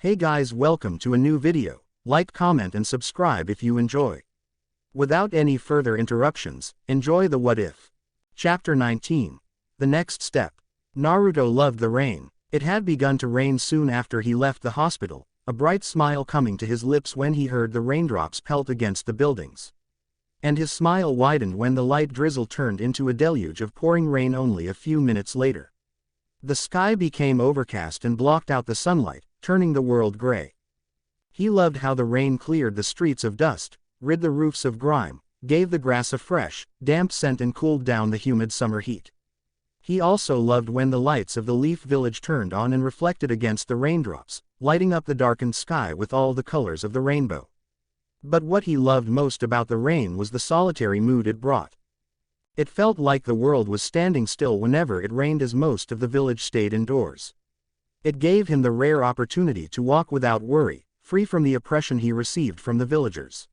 Hey guys, welcome to a new video. Like, comment and subscribe if you enjoy. Without any further interruptions, enjoy the What If. Chapter 19. The Next Step. Naruto loved the rain. It had begun to rain soon after he left the hospital, a bright smile coming to his lips when he heard the raindrops pelt against the buildings. And his smile widened when the light drizzle turned into a deluge of pouring rain only a few minutes later. The sky became overcast and blocked out the sunlight, turning the world gray. He loved how the rain cleared the streets of dust, rid the roofs of grime, gave the grass a fresh, damp scent and cooled down the humid summer heat. He also loved when the lights of the Leaf Village turned on and reflected against the raindrops, lighting up the darkened sky with all the colors of the rainbow. But what he loved most about the rain was the solitary mood it brought. It felt like the world was standing still whenever it rained, as most of the village stayed indoors. It gave him the rare opportunity to walk without worry, free from the oppression he received from the villagers.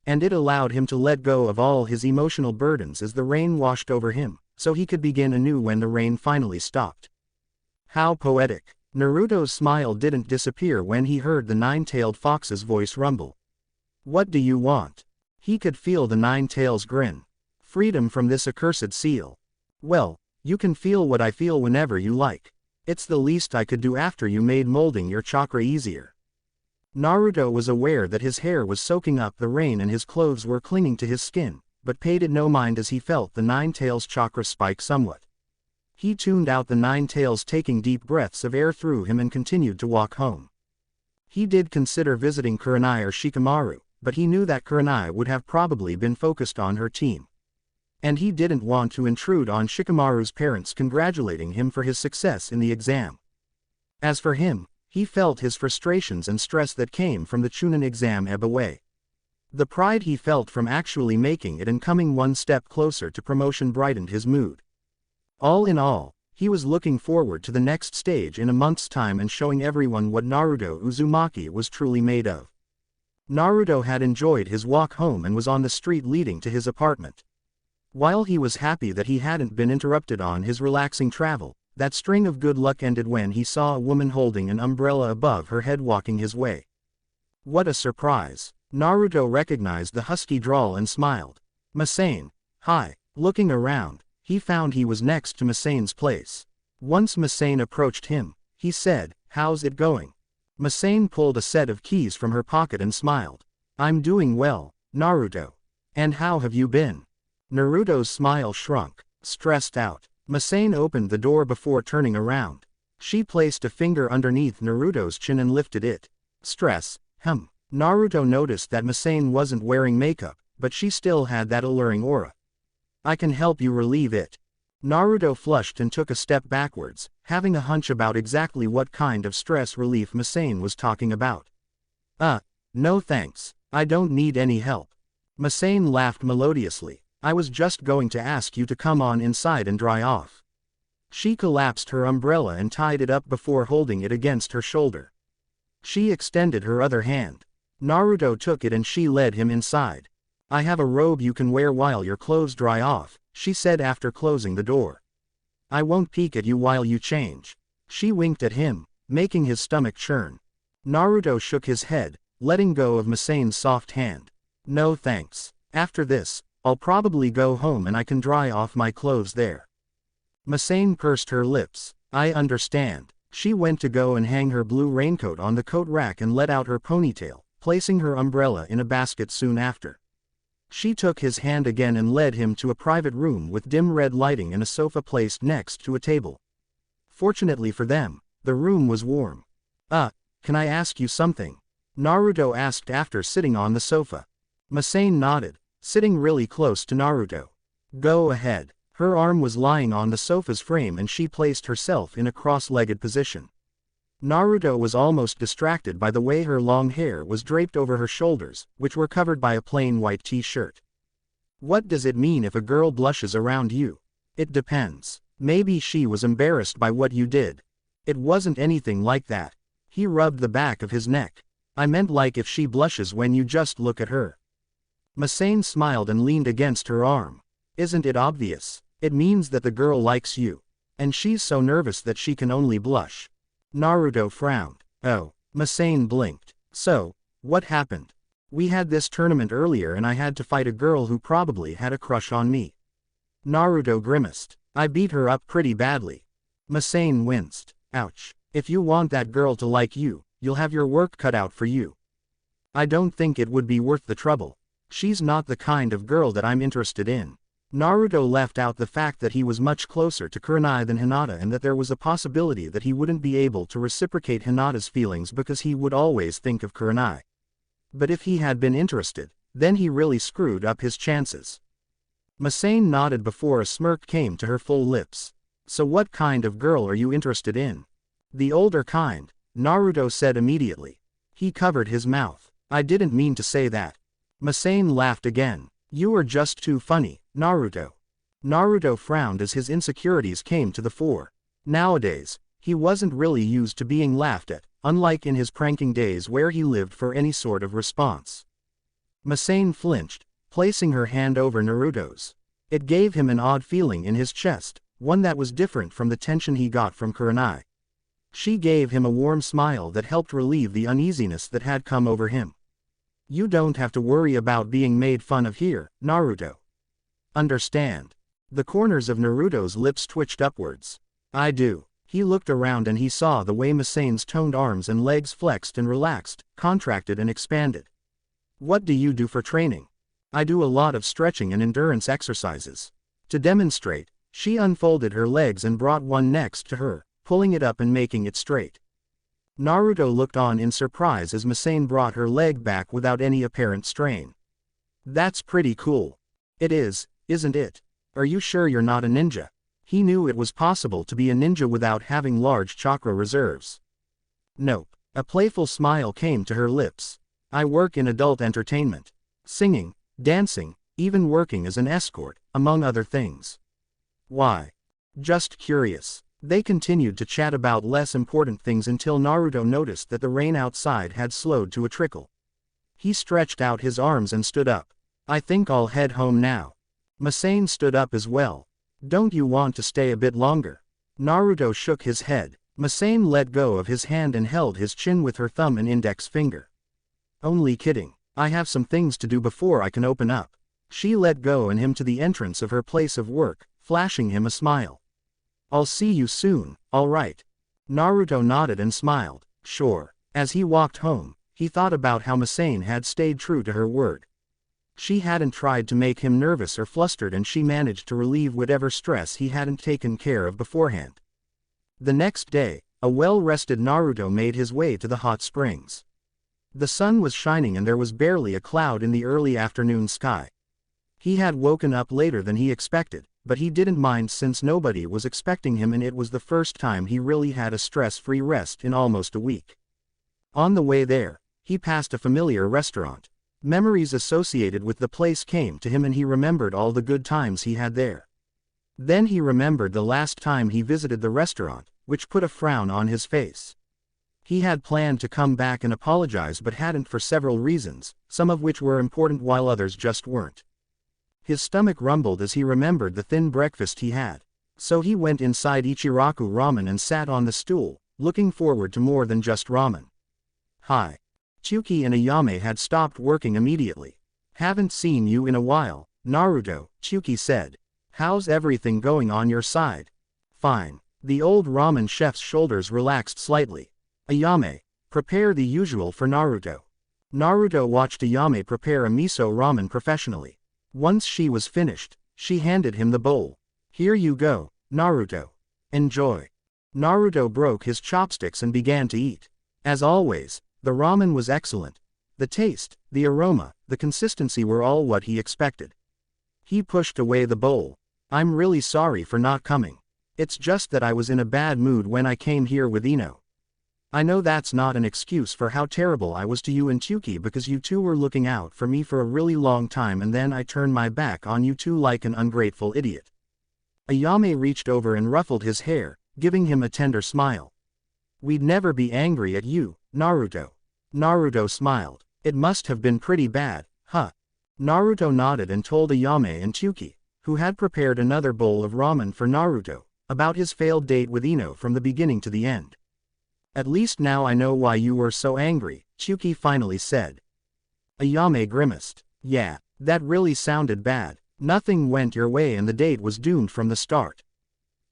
And it allowed him to let go of all his emotional burdens as the rain washed over him, so he could begin anew when the rain finally stopped. How poetic. Naruto's smile didn't disappear when he heard the nine-tailed fox's voice rumble. What do you want? He could feel the nine-tails grin. Freedom from this accursed seal. Well, you can feel what I feel whenever you like. It's the least I could do after you made molding your chakra easier. Naruto was aware that his hair was soaking up the rain and his clothes were clinging to his skin, but paid it no mind as he felt the nine-tails chakra spike somewhat. He tuned out the nine-tails, taking deep breaths of air through him, and continued to walk home. He did consider visiting Kurenai or Shikamaru, but he knew that Kurenai would have probably been focused on her team. And he didn't want to intrude on Shikamaru's parents congratulating him for his success in the exam. As for him, he felt his frustrations and stress that came from the Chunin exam ebb away. The pride he felt from actually making it and coming one step closer to promotion brightened his mood. All in all, he was looking forward to the next stage in a month's time and showing everyone what Naruto Uzumaki was truly made of. Naruto had enjoyed his walk home and was on the street leading to his apartment. While he was happy that he hadn't been interrupted on his relaxing travel, that string of good luck ended when he saw a woman holding an umbrella above her head walking his way. What a surprise! Naruto recognized the husky drawl and smiled. Masane. Hi. Looking around, he found he was next to Masane's place. Once Masane approached him, he said, "How's it going?" Masane pulled a set of keys from her pocket and smiled. "I'm doing well, Naruto. And how have you been?" Naruto's smile shrunk. Stressed out. Masane opened the door before turning around. She placed a finger underneath Naruto's chin and lifted it. Stress, Naruto noticed that Masane wasn't wearing makeup, but she still had that alluring aura. "I can help you relieve it." Naruto flushed and took a step backwards, having a hunch about exactly what kind of stress relief Masane was talking about. No thanks. I don't need any help." Masane laughed melodiously. "I was just going to ask you to come on inside and dry off." She collapsed her umbrella and tied it up before holding it against her shoulder. She extended her other hand. Naruto took it and she led him inside. "I have a robe you can wear while your clothes dry off," she said after closing the door. "I won't peek at you while you change." She winked at him, making his stomach churn. Naruto shook his head, letting go of Masane's soft hand. "No thanks. After this, I'll probably go home and I can dry off my clothes there." Masane pursed her lips. "I understand." She went to go and hang her blue raincoat on the coat rack and let out her ponytail, placing her umbrella in a basket soon after. She took his hand again and led him to a private room with dim red lighting and a sofa placed next to a table. Fortunately for them, the room was warm. Can I ask you something?" Naruto asked after sitting on the sofa. Masane nodded, sitting really close to Naruto. "Go ahead." Her arm was lying on the sofa's frame and she placed herself in a cross-legged position. Naruto was almost distracted by the way her long hair was draped over her shoulders, which were covered by a plain white t-shirt. "What does it mean if a girl blushes around you?" "It depends. Maybe she was embarrassed by what you did." "It wasn't anything like that." He rubbed the back of his neck. "I meant like if she blushes when you just look at her." Masane smiled and leaned against her arm. "Isn't it obvious? It means that the girl likes you. And she's so nervous that she can only blush." Naruto frowned. "Oh, Masane blinked. So, what happened? We had this tournament earlier and I had to fight a girl who probably had a crush on me. Naruto grimaced. I beat her up pretty badly. Masane winced. Ouch. If you want that girl to like you, you'll have your work cut out for you. I don't think it would be worth the trouble. She's not the kind of girl that I'm interested in. Naruto left out the fact that he was much closer to Kurenai than Hinata and that there was a possibility that he wouldn't be able to reciprocate Hinata's feelings because he would always think of Kurenai. But if he had been interested, then he really screwed up his chances. Masane nodded before a smirk came to her full lips. So what kind of girl are you interested in? The older kind, Naruto said immediately. He covered his mouth. I didn't mean to say that. Masane laughed again. You are just too funny, Naruto. Naruto frowned as his insecurities came to the fore. Nowadays, he wasn't really used to being laughed at, unlike in his pranking days where he lived for any sort of response. Masane flinched, placing her hand over Naruto's. It gave him an odd feeling in his chest, one that was different from the tension he got from Kurenai. She gave him a warm smile that helped relieve the uneasiness that had come over him. You don't have to worry about being made fun of here, Naruto. Understand? The corners of Naruto's lips twitched upwards. I do. He looked around and he saw the way Masane's toned arms and legs flexed and relaxed, contracted and expanded. What do you do for training? I do a lot of stretching and endurance exercises. To demonstrate, she unfolded her legs and brought one next to her, pulling it up and making it straight. Naruto looked on in surprise as Masane brought her leg back without any apparent strain. That's pretty cool. It is, isn't it? Are you sure you're not a ninja? He knew it was possible to be a ninja without having large chakra reserves. Nope. A playful smile came to her lips. I work in adult entertainment. Singing, dancing, even working as an escort, among other things. Why? Just curious. They continued to chat about less important things until Naruto noticed that the rain outside had slowed to a trickle. He stretched out his arms and stood up. I think I'll head home now. Masane stood up as well. Don't you want to stay a bit longer? Naruto shook his head. Masane let go of his hand and held his chin with her thumb and index finger. Only kidding. I have some things to do before I can open up. She let go and him to the entrance of her place of work, flashing him a smile. I'll see you soon, alright. Naruto nodded and smiled. Sure. As he walked home, he thought about how Masane had stayed true to her word. She hadn't tried to make him nervous or flustered and she managed to relieve whatever stress he hadn't taken care of beforehand. The next day, a well-rested Naruto made his way to the hot springs. The sun was shining and there was barely a cloud in the early afternoon sky. He had woken up later than he expected, but he didn't mind since nobody was expecting him and it was the first time he really had a stress-free rest in almost a week. On the way there, he passed a familiar restaurant. Memories associated with the place came to him and he remembered all the good times he had there. Then he remembered the last time he visited the restaurant, which put a frown on his face. He had planned to come back and apologize but hadn't for several reasons, some of which were important while others just weren't. His stomach rumbled as he remembered the thin breakfast he had. So he went inside Ichiraku Ramen and sat on the stool, looking forward to more than just ramen. Hi. Chuki and Ayame had stopped working immediately. Haven't seen you in a while, Naruto, Chuki said. How's everything going on your side? Fine. The old ramen chef's shoulders relaxed slightly. Ayame, prepare the usual for Naruto. Naruto watched Ayame prepare a miso ramen professionally. Once she was finished, she handed him the bowl. Here you go, Naruto. Enjoy. Naruto broke his chopsticks and began to eat. As always, the ramen was excellent. The taste, the aroma, the consistency were all what he expected. He pushed away the bowl. I'm really sorry for not coming. It's just that I was in a bad mood when I came here with Ino. I know that's not an excuse for how terrible I was to you and Chuki because you two were looking out for me for a really long time and then I turned my back on you two like an ungrateful idiot. Ayame reached over and ruffled his hair, giving him a tender smile. We'd never be angry at you, Naruto. Naruto smiled. It must have been pretty bad, huh? Naruto nodded and told Ayame and Chuki, who had prepared another bowl of ramen for Naruto, about his failed date with Ino from the beginning to the end. At least now I know why you were so angry, Chuki finally said. Ayame grimaced. Yeah, that really sounded bad. Nothing went your way and the date was doomed from the start.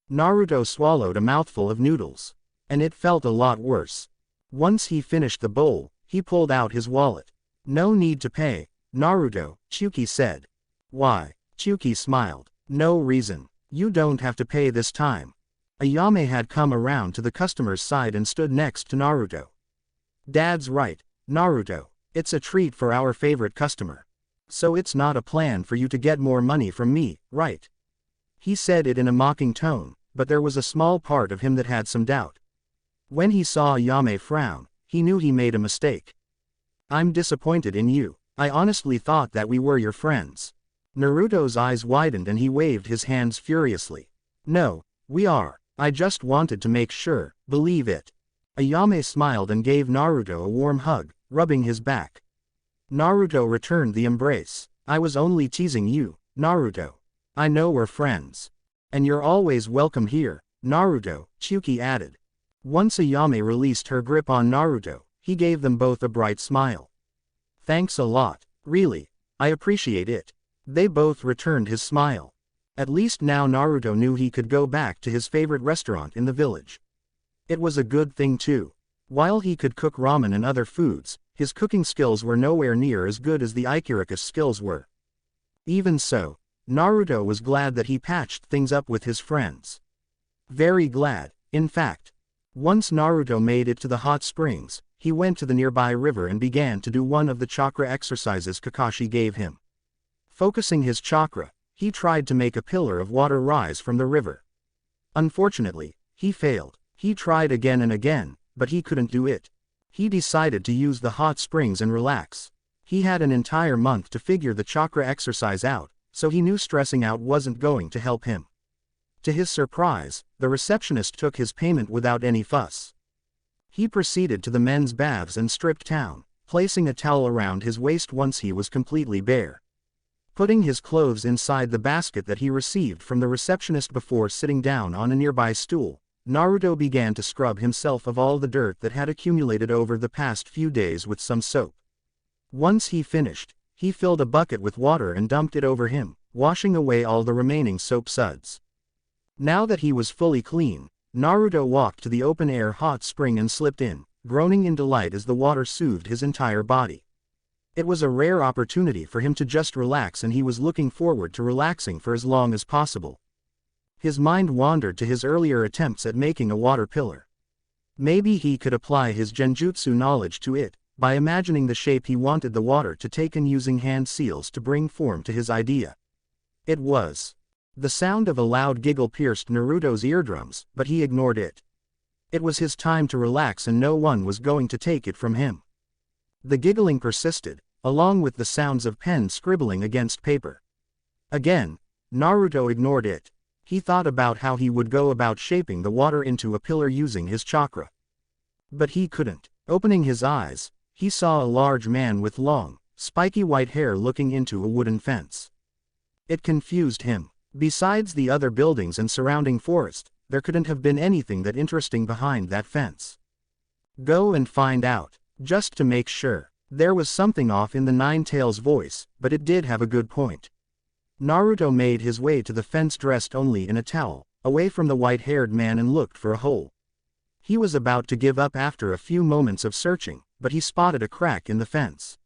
Naruto swallowed a mouthful of noodles. And it felt a lot worse. Once he finished the bowl, he pulled out his wallet. No need to pay, Naruto, Chuki said. Why? Chuki smiled. No reason. You don't have to pay this time. Ayame had come around to the customer's side and stood next to Naruto. Dad's right, Naruto. It's a treat for our favorite customer. So it's not a plan for you to get more money from me, right? He said it in a mocking tone, but there was a small part of him that had some doubt. When he saw Ayame frown, he knew he made a mistake. I'm disappointed in you. I honestly thought that we were your friends. Naruto's eyes widened and he waved his hands furiously. No, we are. I just wanted to make sure, believe it. Ayame smiled and gave Naruto a warm hug, rubbing his back. Naruto returned the embrace. I was only teasing you, Naruto. I know we're friends. And you're always welcome here, Naruto, Chuki added. Once Ayame released her grip on Naruto, he gave them both a bright smile. Thanks a lot, really. I appreciate it. They both returned his smile. At least now Naruto knew he could go back to his favorite restaurant in the village. It was a good thing too. While he could cook ramen and other foods, his cooking skills were nowhere near as good as the Ikiraku's skills were. Even so, Naruto was glad that he patched things up with his friends. Very glad, in fact. Once Naruto made it to the hot springs, he went to the nearby river and began to do one of the chakra exercises Kakashi gave him. Focusing his chakra, he tried to make a pillar of water rise from the river. Unfortunately, he failed. He tried again and again, but he couldn't do it. He decided to use the hot springs and relax. He had an entire month to figure the chakra exercise out, so he knew stressing out wasn't going to help him. To his surprise, the receptionist took his payment without any fuss. He proceeded to the men's baths and stripped down, placing a towel around his waist once he was completely bare. Putting his clothes inside the basket that he received from the receptionist before sitting down on a nearby stool, Naruto began to scrub himself of all the dirt that had accumulated over the past few days with some soap. Once he finished, he filled a bucket with water and dumped it over him, washing away all the remaining soap suds. Now that he was fully clean, Naruto walked to the open-air hot spring and slipped in, groaning in delight as the water soothed his entire body. It was a rare opportunity for him to just relax and he was looking forward to relaxing for as long as possible. His mind wandered to his earlier attempts at making a water pillar. Maybe he could apply his genjutsu knowledge to it, by imagining the shape he wanted the water to take and using hand seals to bring form to his idea. It was. The sound of a loud giggle pierced Naruto's eardrums, but he ignored it. It was his time to relax and no one was going to take it from him. The giggling persisted, along with the sounds of pen scribbling against paper. Again, Naruto ignored it. He thought about how he would go about shaping the water into a pillar using his chakra. But he couldn't. Opening his eyes, he saw a large man with long, spiky white hair looking into a wooden fence. It confused him. Besides the other buildings and surrounding forest, there couldn't have been anything that interesting behind that fence. Go and find out, just to make sure. There was something off in the Nine-Tails voice, but it did have a good point. Naruto made his way to the fence dressed only in a towel, away from the white-haired man and looked for a hole. He was about to give up after a few moments of searching, but he spotted a crack in the fence.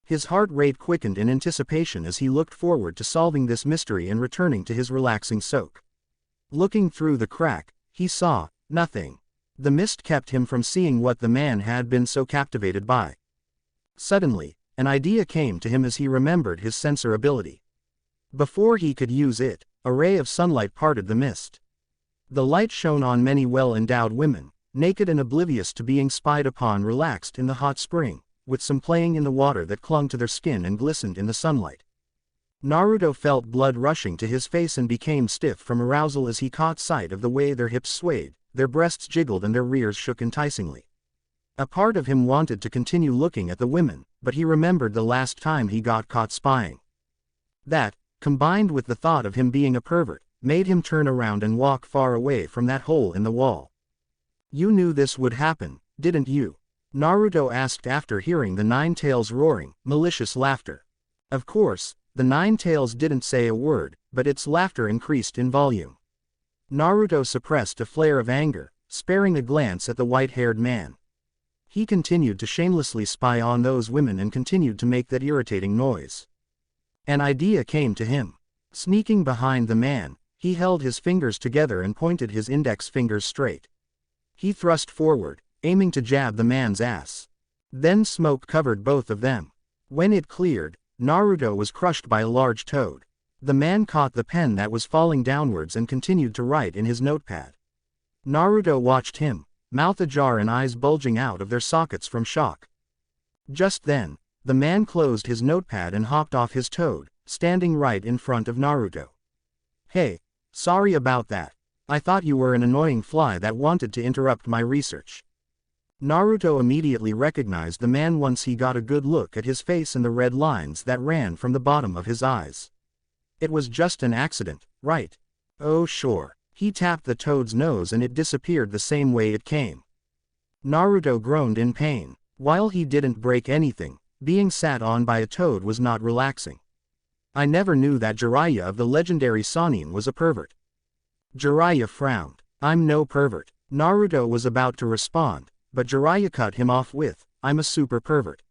His heart rate quickened in anticipation as he looked forward to solving this mystery and returning to his relaxing soak. Looking through the crack, he saw nothing. The mist kept him from seeing what the man had been so captivated by. Suddenly, an idea came to him as he remembered his sensor ability. Before he could use it, a ray of sunlight parted the mist. The light shone on many well-endowed women, naked and oblivious to being spied upon, relaxed in the hot spring, with some playing in the water that clung to their skin and glistened in the sunlight. Naruto felt blood rushing to his face and became stiff from arousal as he caught sight of the way their hips swayed, their breasts jiggled and their rears shook enticingly. A part of him wanted to continue looking at the women, but he remembered the last time he got caught spying. That, combined with the thought of him being a pervert, made him turn around and walk far away from that hole in the wall. You knew this would happen, didn't you? Naruto asked after hearing the Nine Tails' roaring, malicious laughter. Of course, the Nine Tails didn't say a word, but its laughter increased in volume. Naruto suppressed a flare of anger, sparing a glance at the white-haired man. He continued to shamelessly spy on those women and continued to make that irritating noise. An idea came to him. Sneaking behind the man, he held his fingers together and pointed his index fingers straight. He thrust forward, aiming to jab the man's ass. Then smoke covered both of them. When it cleared, Naruto was crushed by a large toad. The man caught the pen that was falling downwards and continued to write in his notepad. Naruto watched him, mouth ajar and eyes bulging out of their sockets from shock. Just then, the man closed his notepad and hopped off his toad, standing right in front of Naruto. Hey, sorry about that. I thought you were an annoying fly that wanted to interrupt my research. Naruto immediately recognized the man once he got a good look at his face and the red lines that ran from the bottom of his eyes. It was just an accident, right? Oh sure. He tapped the toad's nose and it disappeared the same way it came. Naruto groaned in pain. While he didn't break anything, being sat on by a toad was not relaxing. I never knew that Jiraiya of the legendary Sannin was a pervert. Jiraiya frowned. I'm no pervert. Naruto was about to respond, but Jiraiya cut him off with, I'm a super pervert.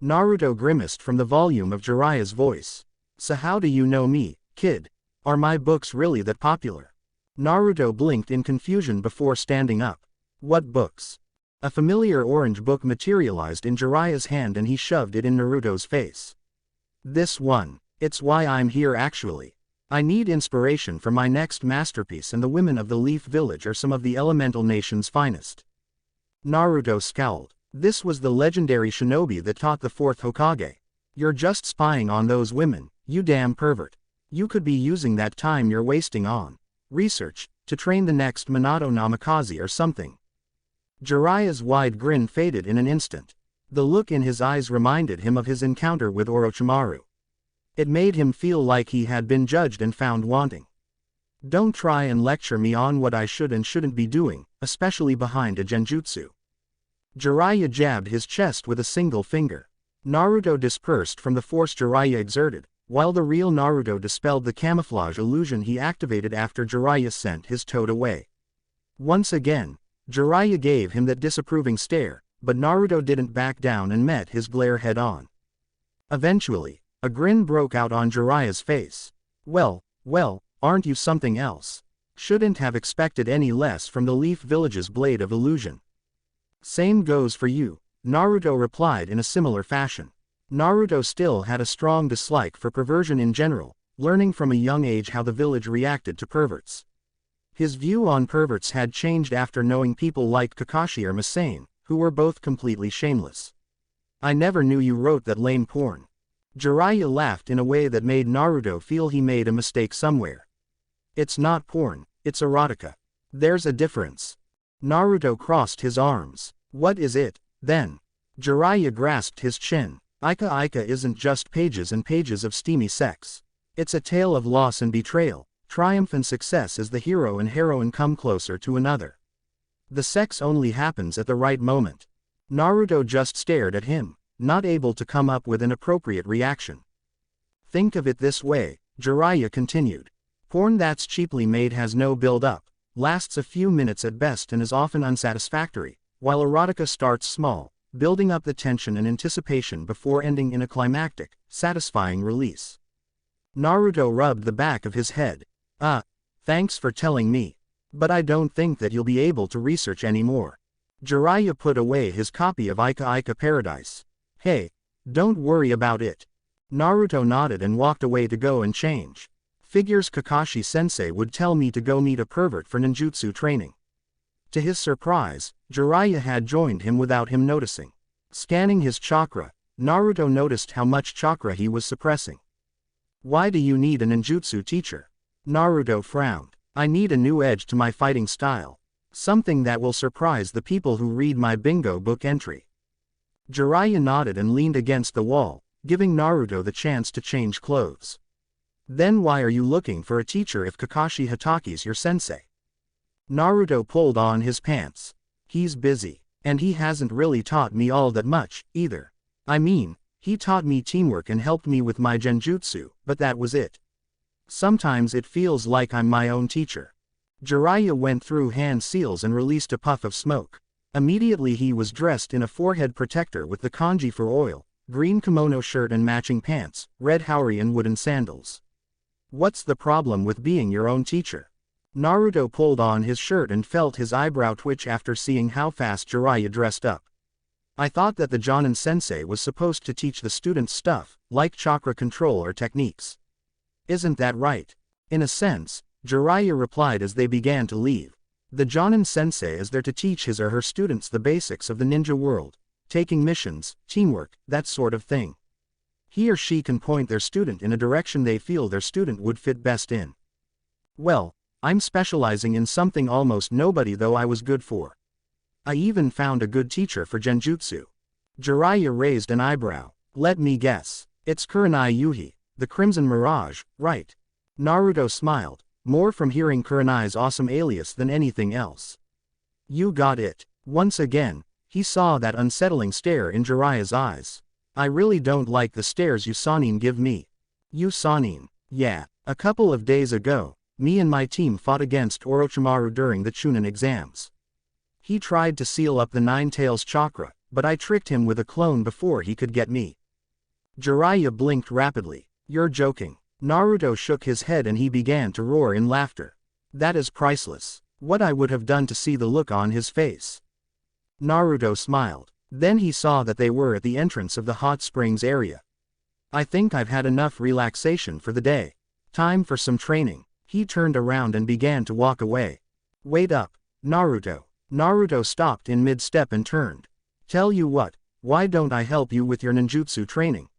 Naruto grimaced from the volume of Jiraiya's voice. So how do you know me, kid? Are my books really that popular? Naruto blinked in confusion before standing up. What books? A familiar orange book materialized in Jiraiya's hand and he shoved it in Naruto's face. This one. It's why I'm here actually. I need inspiration for my next masterpiece and the women of the Leaf Village are some of the elemental nation's finest. Naruto scowled. This was the legendary shinobi that taught the fourth Hokage. You're just spying on those women, you damn pervert. You could be using that time you're wasting on research, to train the next Minato Namikaze or something. Jiraiya's wide grin faded in an instant. The look in his eyes reminded him of his encounter with Orochimaru. It made him feel like he had been judged and found wanting. Don't try and lecture me on what I should and shouldn't be doing, especially behind a genjutsu. Jiraiya jabbed his chest with a single finger. Naruto dispersed from the force Jiraiya exerted, while the real Naruto dispelled the camouflage illusion he activated after Jiraiya sent his toad away. Once again, Jiraiya gave him that disapproving stare, but Naruto didn't back down and met his glare head-on. Eventually, a grin broke out on Jiraiya's face. Well, aren't you something else? Shouldn't have expected any less from the Leaf Village's Blade of Illusion. Same goes for you, Naruto replied in a similar fashion. Naruto still had a strong dislike for perversion in general, learning from a young age how the village reacted to perverts. His view on perverts had changed after knowing people like Kakashi or Masane, who were both completely shameless. I never knew you wrote that lame porn. Jiraiya laughed in a way that made Naruto feel he made a mistake somewhere. It's not porn, it's erotica. There's a difference. Naruto crossed his arms. What is it, then? Jiraiya grasped his chin. Ika isn't just pages and pages of steamy sex. It's a tale of loss and betrayal, triumph and success as the hero and heroine come closer to another. The sex only happens at the right moment. Naruto just stared at him, not able to come up with an appropriate reaction. Think of it this way, Jiraiya continued. Porn that's cheaply made has no build-up, lasts a few minutes at best and is often unsatisfactory, while erotica starts small, building up the tension and anticipation before ending in a climactic, satisfying release. Naruto rubbed the back of his head. Thanks for telling me. But I don't think that you'll be able to research anymore. Jiraiya put away his copy of Ika Paradise. Hey, don't worry about it. Naruto nodded and walked away to go and change. Figures Kakashi-sensei would tell me to go meet a pervert for ninjutsu training. To his surprise, Jiraiya had joined him without him noticing. Scanning his chakra, Naruto noticed how much chakra he was suppressing. Why do you need a ninjutsu teacher? Naruto frowned. I need a new edge to my fighting style. Something that will surprise the people who read my bingo book entry. Jiraiya nodded and leaned against the wall, giving Naruto the chance to change clothes. Then why are you looking for a teacher if Kakashi Hataki's your sensei? Naruto pulled on his pants. He's busy. And he hasn't really taught me all that much, either. I mean, he taught me teamwork and helped me with my genjutsu, but that was it. Sometimes it feels like I'm my own teacher. Jiraiya went through hand seals and released a puff of smoke. Immediately he was dressed in a forehead protector with the kanji for oil, green kimono shirt and matching pants, red haori and wooden sandals. What's the problem with being your own teacher? Naruto pulled on his shirt and felt his eyebrow twitch after seeing how fast Jiraiya dressed up. I thought that the Jonin sensei was supposed to teach the students stuff, like chakra control or techniques. Isn't that right? In a sense, Jiraiya replied as they began to leave. The Jonin sensei is there to teach his or her students the basics of the ninja world, taking missions, teamwork, that sort of thing. He or she can point their student in a direction they feel their student would fit best in. Well, I'm specializing in something almost nobody though I was good for. I even found a good teacher for genjutsu. Jiraiya raised an eyebrow. Let me guess. It's Kurenai Yuhi, the Crimson Mirage, right? Naruto smiled, more from hearing Kurenai's awesome alias than anything else. You got it. Once again, he saw that unsettling stare in Jiraiya's eyes. I really don't like the stares you Sannin give me. You Sannin? Yeah, a couple of days ago, me and my team fought against Orochimaru during the Chunin exams. He tried to seal up the Nine Tails chakra, but I tricked him with a clone before he could get me. Jiraiya blinked rapidly. You're joking. Naruto shook his head and he began to roar in laughter. That is priceless. What I would have done to see the look on his face. Naruto smiled. Then he saw that they were at the entrance of the hot springs area. I think I've had enough relaxation for the day. Time for some training. He turned around and began to walk away. Wait up, Naruto. Naruto stopped in mid-step and turned. Tell you what, why don't I help you with your ninjutsu training?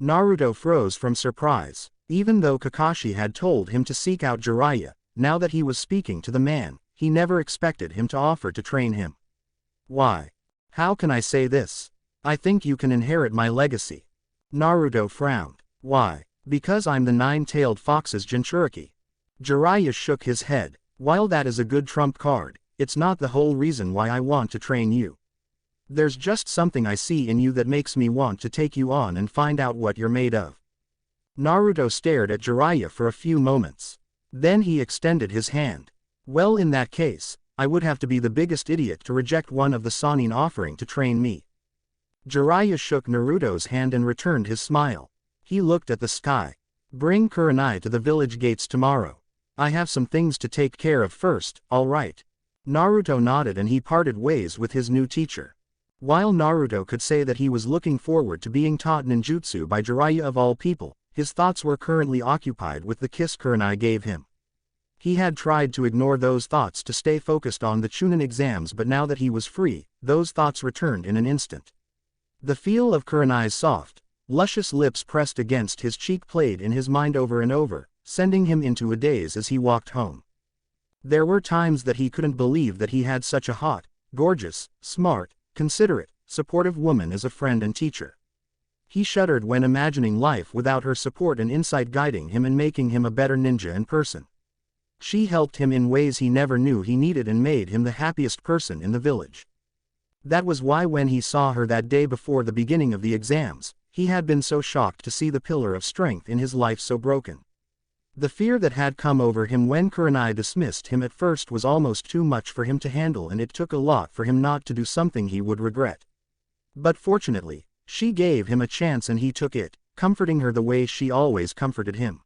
Naruto froze from surprise. Even though Kakashi had told him to seek out Jiraiya, now that he was speaking to the man, he never expected him to offer to train him. Why? How can I say this? I think you can inherit my legacy. Naruto frowned. Why? Because I'm the nine-tailed fox's Jinchuriki. Jiraiya shook his head. While that is a good trump card, it's not the whole reason why I want to train you. There's just something I see in you that makes me want to take you on and find out what you're made of. Naruto stared at Jiraiya for a few moments. Then he extended his hand. Well, in that case, I would have to be the biggest idiot to reject one of the Sannin offering to train me. Jiraiya shook Naruto's hand and returned his smile. He looked at the sky. Bring Kurenai to the village gates tomorrow. I have some things to take care of first, all right? Naruto nodded and he parted ways with his new teacher. While Naruto could say that he was looking forward to being taught ninjutsu by Jiraiya of all people, his thoughts were currently occupied with the kiss Kurenai gave him. He had tried to ignore those thoughts to stay focused on the Chunin exams, but now that he was free, those thoughts returned in an instant. The feel of Kurenai's soft, luscious lips pressed against his cheek played in his mind over and over, sending him into a daze as he walked home. There were times that he couldn't believe that he had such a hot, gorgeous, smart, considerate, supportive woman as a friend and teacher. He shuddered when imagining life without her support and insight guiding him and making him a better ninja in person. She helped him in ways he never knew he needed and made him the happiest person in the village. That was why when he saw her that day before the beginning of the exams, he had been so shocked to see the pillar of strength in his life so broken. The fear that had come over him when Kurenai dismissed him at first was almost too much for him to handle, and it took a lot for him not to do something he would regret. But fortunately, she gave him a chance and he took it, comforting her the way she always comforted him.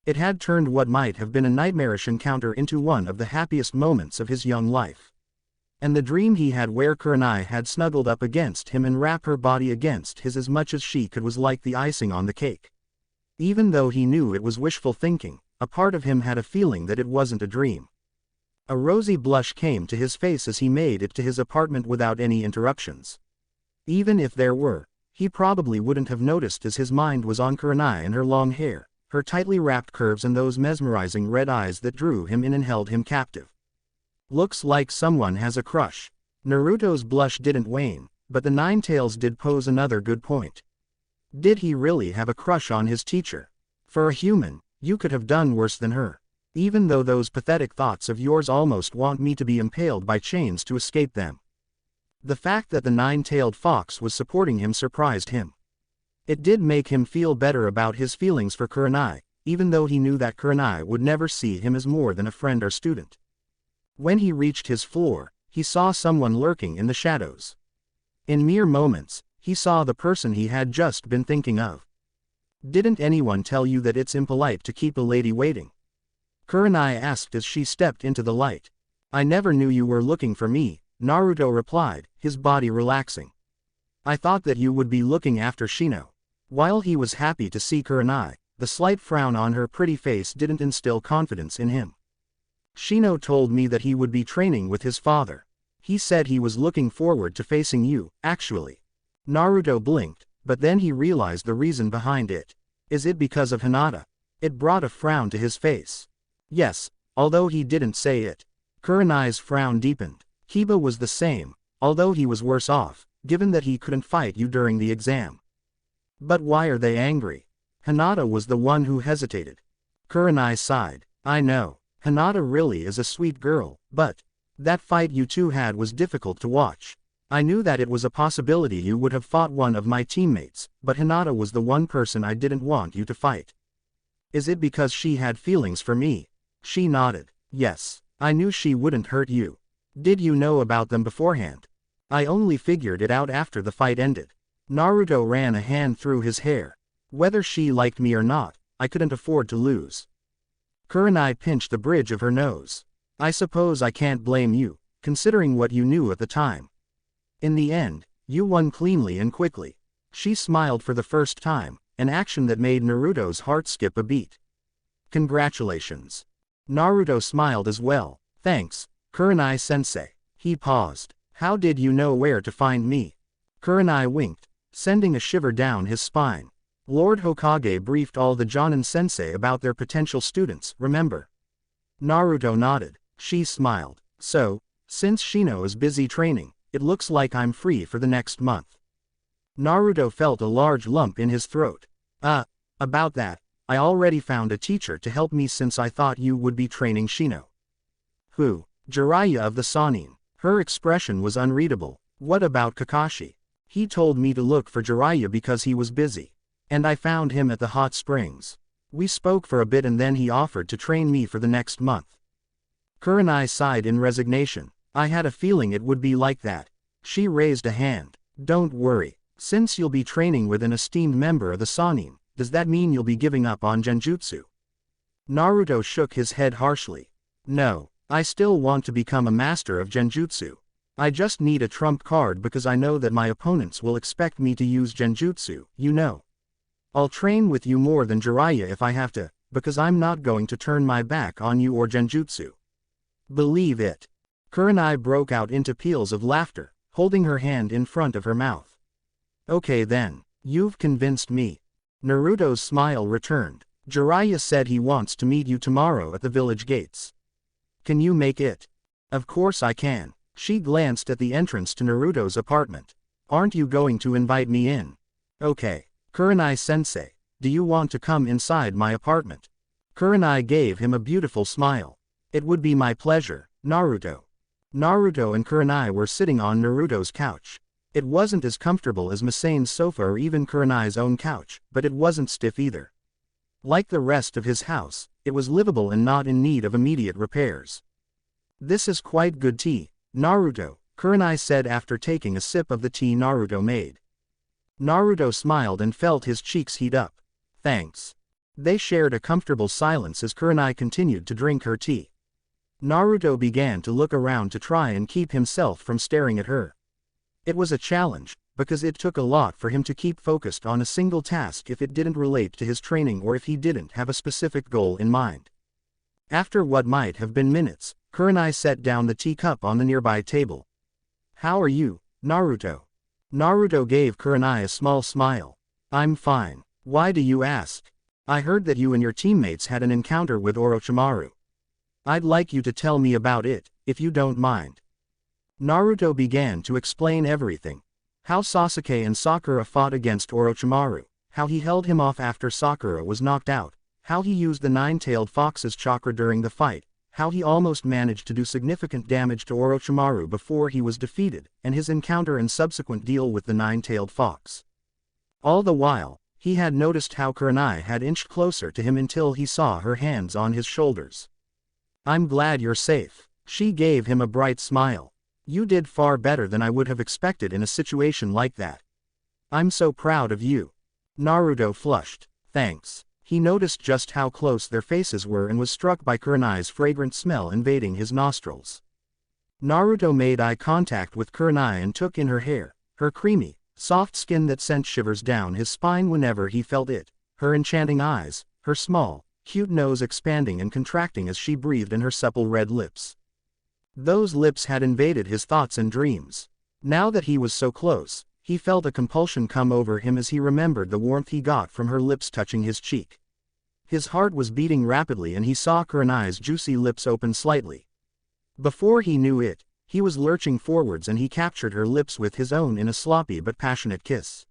It had turned what might have been a nightmarish encounter into one of the happiest moments of his young life. And the dream he had where Kurenai had snuggled up against him and wrapped her body against his as much as she could was like the icing on the cake. Even though he knew it was wishful thinking, a part of him had a feeling that it wasn't a dream. A rosy blush came to his face as he made it to his apartment without any interruptions. Even if there were, he probably wouldn't have noticed as his mind was on Kurenai and her long hair, her tightly wrapped curves and those mesmerizing red eyes that drew him in and held him captive. Looks like someone has a crush. Naruto's blush didn't wane, but the Nine Tails did pose another good point. Did he really have a crush on his teacher? For a human, you could have done worse than her. Even though those pathetic thoughts of yours almost want me to be impaled by chains to escape them. The fact that the nine-tailed fox was supporting him surprised him. It did make him feel better about his feelings for Kurenai, even though he knew that Kurenai would never see him as more than a friend or student. When he reached his floor, he saw someone lurking in the shadows. In mere moments, he saw the person he had just been thinking of. Didn't anyone tell you that it's impolite to keep a lady waiting? Kurenai asked as she stepped into the light. I never knew you were looking for me, Naruto replied, his body relaxing. I thought that you would be looking after Shino. While he was happy to see Kurenai, the slight frown on her pretty face didn't instill confidence in him. Shino told me that he would be training with his father. He said he was looking forward to facing you, actually. Naruto blinked, but then he realized the reason behind it. Is it because of Hinata? It brought a frown to his face. Yes, although he didn't say it. Kurenai's frown deepened. Kiba was the same, although he was worse off, given that he couldn't fight you during the exam. But why are they angry? Hinata was the one who hesitated. Kurenai sighed. I know, Hinata really is a sweet girl, but that fight you two had was difficult to watch. I knew that it was a possibility you would have fought one of my teammates, but Hinata was the one person I didn't want you to fight. Is it because she had feelings for me? She nodded. Yes, I knew she wouldn't hurt you. Did you know about them beforehand? I only figured it out after the fight ended. Naruto ran a hand through his hair. Whether she liked me or not, I couldn't afford to lose. Kurenai pinched the bridge of her nose. I suppose I can't blame you, considering what you knew at the time. In the end, you won cleanly and quickly. She smiled for the first time, an action that made Naruto's heart skip a beat. Congratulations. Naruto smiled as well. Thanks, Kurenai-sensei. He paused. How did you know where to find me? Kurenai winked, sending a shiver down his spine. Lord Hokage briefed all the Jonin-sensei about their potential students, remember? Naruto nodded. She smiled. So, since Shino is busy training, it looks like I'm free for the next month. Naruto felt a large lump in his throat. About that, I already found a teacher to help me since I thought you would be training Shino. Who? Jiraiya of the Sannin. Her expression was unreadable. What about Kakashi? He told me to look for Jiraiya because he was busy. And I found him at the hot springs. We spoke for a bit and then he offered to train me for the next month. Kurenai sighed in resignation. I had a feeling it would be like that. She raised a hand. Don't worry. Since you'll be training with an esteemed member of the Sannin, does that mean you'll be giving up on Genjutsu? Naruto shook his head harshly. No, I still want to become a master of Genjutsu. I just need a trump card because I know that my opponents will expect me to use Genjutsu, you know. I'll train with you more than Jiraiya if I have to, because I'm not going to turn my back on you or Genjutsu. Believe it. Kurenai broke out into peals of laughter, holding her hand in front of her mouth. Okay then, you've convinced me. Naruto's smile returned. Jiraiya said he wants to meet you tomorrow at the village gates. Can you make it? Of course I can. She glanced at the entrance to Naruto's apartment. Aren't you going to invite me in? Okay. Kurenai-sensei, do you want to come inside my apartment? Kurenai gave him a beautiful smile. It would be my pleasure, Naruto. Naruto and Kurenai were sitting on Naruto's couch. It wasn't as comfortable as Masane's sofa or even Kurenai's own couch, but it wasn't stiff either. Like the rest of his house, it was livable and not in need of immediate repairs. This is quite good tea, Naruto, Kurenai said after taking a sip of the tea Naruto made. Naruto smiled and felt his cheeks heat up. Thanks. They shared a comfortable silence as Kurenai continued to drink her tea. Naruto began to look around to try and keep himself from staring at her. It was a challenge, because it took a lot for him to keep focused on a single task if it didn't relate to his training or if he didn't have a specific goal in mind. After what might have been minutes, Kurenai set down the teacup on the nearby table. How are you, Naruto? Naruto gave Kurenai a small smile. I'm fine. Why do you ask? I heard that you and your teammates had an encounter with Orochimaru. I'd like you to tell me about it, if you don't mind. Naruto began to explain everything. How Sasuke and Sakura fought against Orochimaru, how he held him off after Sakura was knocked out, How he used the nine-tailed fox's chakra during the fight, how he almost managed to do significant damage to Orochimaru before he was defeated, and his encounter and subsequent deal with the nine-tailed fox. All the while, he had noticed how Kurenai had inched closer to him until he saw her hands on his shoulders. "I'm glad you're safe." She gave him a bright smile. "You did far better than I would have expected in a situation like that. I'm so proud of you." Naruto flushed. "Thanks." He noticed just how close their faces were and was struck by Kurenai's fragrant smell invading his nostrils. Naruto made eye contact with Kurenai and took in her hair, her creamy, soft skin that sent shivers down his spine whenever he felt it, her enchanting eyes, her small, cute nose expanding and contracting as she breathed in her supple red lips. Those lips had invaded his thoughts and dreams. Now that he was so close, he felt a compulsion come over him as he remembered the warmth he got from her lips touching his cheek. His heart was beating rapidly and he saw Kurenai's juicy lips open slightly. Before he knew it, he was lurching forwards and he captured her lips with his own in a sloppy but passionate kiss.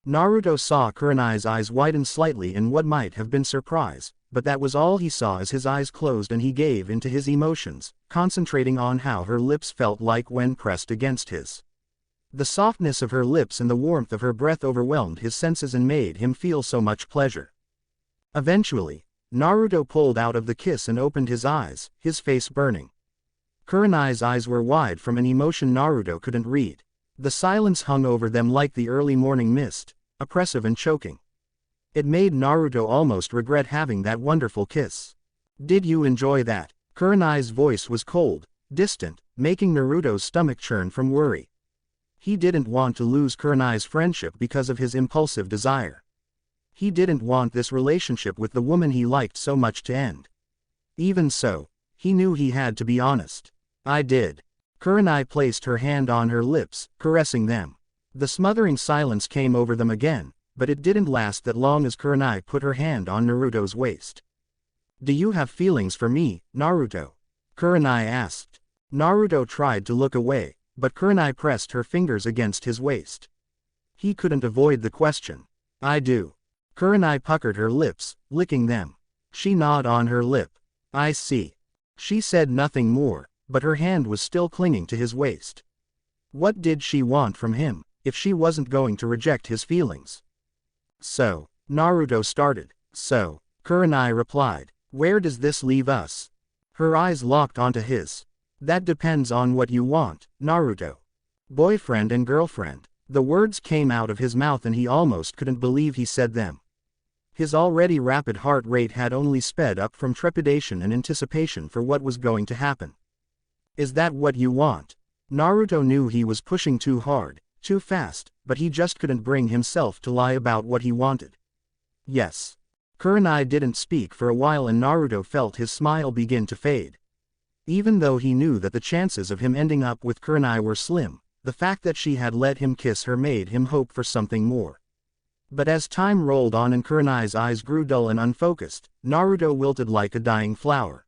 Naruto saw Kurenai's eyes widen slightly in what might have been surprise, but that was all he saw as his eyes closed and he gave into his emotions, concentrating on how her lips felt like when pressed against his. The softness of her lips and the warmth of her breath overwhelmed his senses and made him feel so much pleasure. Eventually, Naruto pulled out of the kiss and opened his eyes, his face burning. Kurenai's eyes were wide from an emotion Naruto couldn't read. The silence hung over them like the early morning mist, oppressive and choking. It made Naruto almost regret having that wonderful kiss. "Did you enjoy that?" Kurenai's voice was cold, distant, making Naruto's stomach churn from worry. He didn't want to lose Kurenai's friendship because of his impulsive desire. He didn't want this relationship with the woman he liked so much to end. Even so, he knew he had to be honest. "I did." Kurenai placed her hand on her lips, caressing them. The smothering silence came over them again, but it didn't last that long as Kurenai put her hand on Naruto's waist. "Do you have feelings for me, Naruto?" Kurenai asked. Naruto tried to look away, but Kurenai pressed her fingers against his waist. He couldn't avoid the question. "I do." Kurenai puckered her lips, licking them. She gnawed on her lip. "I see." She said nothing more, but her hand was still clinging to his waist. What did she want from him, if she wasn't going to reject his feelings? "So," Naruto started. "So," Kurenai replied. "Where does this leave us?" Her eyes locked onto his. "That depends on what you want, Naruto." "Boyfriend and girlfriend." The words came out of his mouth and he almost couldn't believe he said them. His already rapid heart rate had only sped up from trepidation and anticipation for what was going to happen. "Is that what you want?" Naruto knew he was pushing too hard, too fast, but he just couldn't bring himself to lie about what he wanted. "Yes." Kurenai didn't speak for a while and Naruto felt his smile begin to fade. Even though he knew that the chances of him ending up with Kurenai were slim, the fact that she had let him kiss her made him hope for something more. But as time rolled on and Kurenai's eyes grew dull and unfocused, Naruto wilted like a dying flower.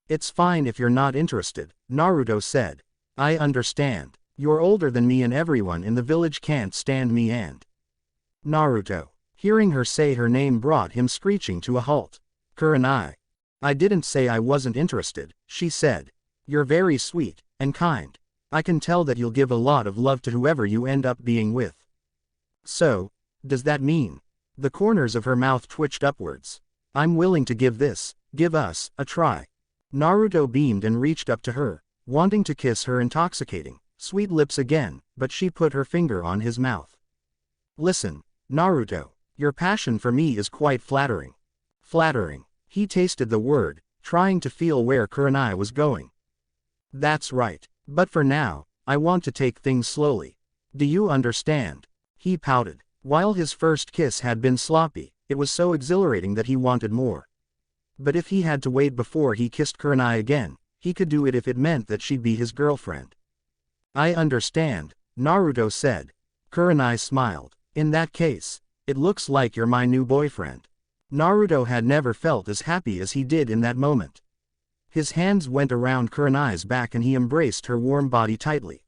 "It's fine if you're not interested," Naruto said. "I understand. You're older than me and everyone in the village can't stand me and..." Naruto. Hearing her say her name brought him screeching to a halt. "Kurenai. I didn't say I wasn't interested," she said. "You're very sweet and kind. I can tell that you'll give a lot of love to whoever you end up being with." "So, does that mean?" The corners of her mouth twitched upwards. "I'm willing to give us, a try." Naruto beamed and reached up to her, wanting to kiss her intoxicating, sweet lips again, but she put her finger on his mouth. "Listen, Naruto, your passion for me is quite flattering." Flattering. He tasted the word, trying to feel where Kurenai was going. "That's right. But for now, I want to take things slowly. Do you understand?" He pouted. While his first kiss had been sloppy, it was so exhilarating that he wanted more. But if he had to wait before he kissed Kurenai again, he could do it if it meant that she'd be his girlfriend. "I understand," Naruto said. Kurenai smiled. "In that case, it looks like you're my new boyfriend." Naruto had never felt as happy as he did in that moment. His hands went around Kurenai's back and he embraced her warm body tightly.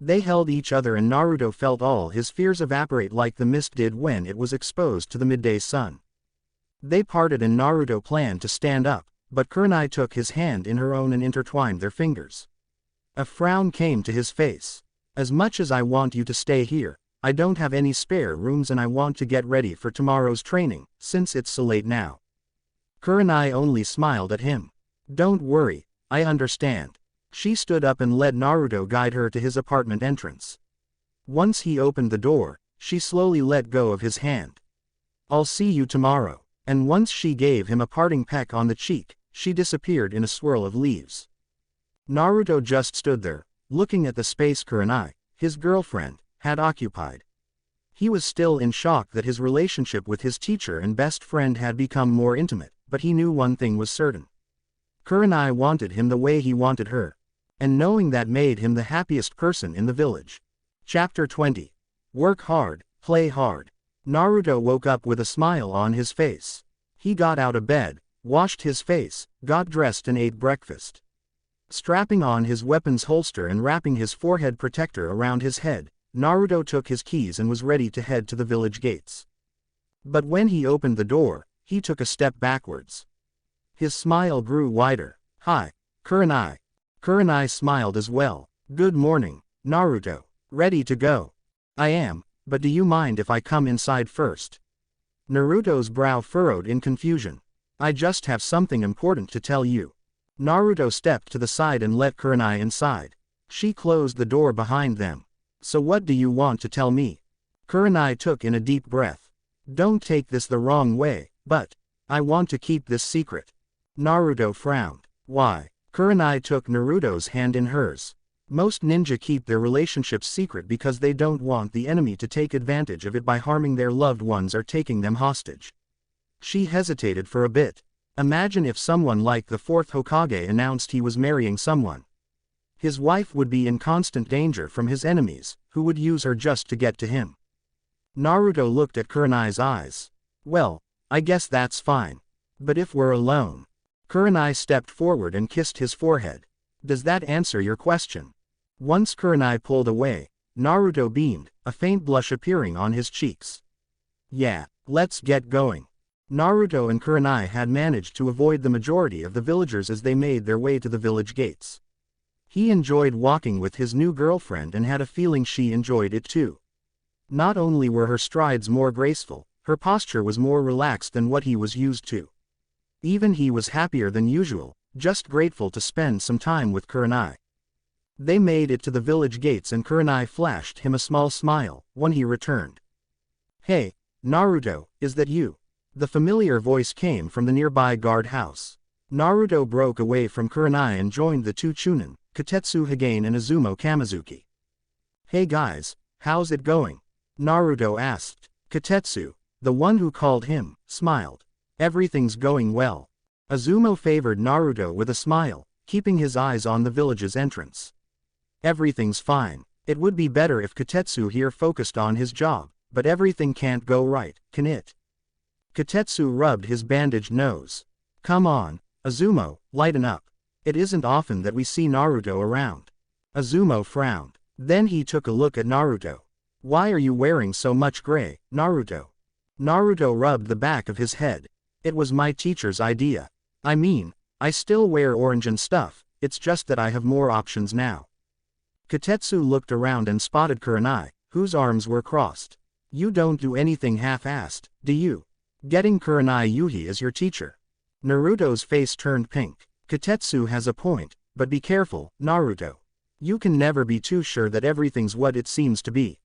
They held each other and Naruto felt all his fears evaporate like the mist did when it was exposed to the midday sun. They parted and Naruto planned to stand up, but Kurenai took his hand in her own and intertwined their fingers. A frown came to his face. As much as I want you to stay here, I don't have any spare rooms and I want to get ready for tomorrow's training, since it's so late now. Kurenai only smiled at him. Don't worry, I understand. She stood up and let Naruto guide her to his apartment entrance. Once he opened the door, she slowly let go of his hand. I'll see you tomorrow. And once she gave him a parting peck on the cheek, she disappeared in a swirl of leaves. Naruto just stood there, looking at the space Kurenai, his girlfriend, had occupied. He was still in shock that his relationship with his teacher and best friend had become more intimate, but he knew one thing was certain. Kurenai wanted him the way he wanted her. And knowing that made him the happiest person in the village. Chapter 20. Work hard, play hard. Naruto woke up with a smile on his face. He got out of bed, washed his face, got dressed and ate breakfast. Strapping on his weapon's holster and wrapping his forehead protector around his head, Naruto took his keys and was ready to head to the village gates. But when he opened the door, he took a step backwards. His smile grew wider. Hi, Kurenai. Kurenai smiled as well. Good morning, Naruto. Ready to go? I am, but do you mind if I come inside first? Naruto's brow furrowed in confusion. I just have something important to tell you. Naruto stepped to the side and let Kurenai inside. She closed the door behind them. So what do you want to tell me? Kurenai took in a deep breath. Don't take this the wrong way, but I want to keep this secret. Naruto frowned. Why? Kurenai took Naruto's hand in hers. Most ninja keep their relationships secret because they don't want the enemy to take advantage of it by harming their loved ones or taking them hostage. She hesitated for a bit. Imagine if someone like the fourth Hokage announced he was marrying someone. His wife would be in constant danger from his enemies, who would use her just to get to him. Naruto looked at Kurenai's eyes. Well, I guess that's fine. But if we're alone? Kurenai stepped forward and kissed his forehead. Does that answer your question? Once Kurenai pulled away, Naruto beamed, a faint blush appearing on his cheeks. Yeah, let's get going. Naruto and Kurenai had managed to avoid the majority of the villagers as they made their way to the village gates. He enjoyed walking with his new girlfriend and had a feeling she enjoyed it too. Not only were her strides more graceful, her posture was more relaxed than what he was used to. Even he was happier than usual, just grateful to spend some time with Kurenai. They made it to the village gates and Kurenai flashed him a small smile when he returned. Hey, Naruto, is that you? The familiar voice came from the nearby guard house. Naruto broke away from Kurenai and joined the two Chunin, Katetsu Hagane and Izumo Kamizuki. Hey guys, how's it going? Naruto asked. Katetsu, the one who called him, smiled. Everything's going well. Izumo favored Naruto with a smile, keeping his eyes on the village's entrance. Everything's fine. It would be better if Katetsu here focused on his job, but everything can't go right, can it? Katetsu rubbed his bandaged nose. Come on, Izumo, lighten up. It isn't often that we see Naruto around. Izumo frowned. Then he took a look at Naruto. Why are you wearing so much gray, Naruto? Naruto rubbed the back of his head. It was my teacher's idea. I mean, I still wear orange and stuff, it's just that I have more options now. Katetsu looked around and spotted Kurenai, whose arms were crossed. You don't do anything half-assed, do you? Getting Kurenai Yuhi as your teacher. Naruto's face turned pink. Katetsu has a point, but be careful, Naruto. You can never be too sure that everything's what it seems to be.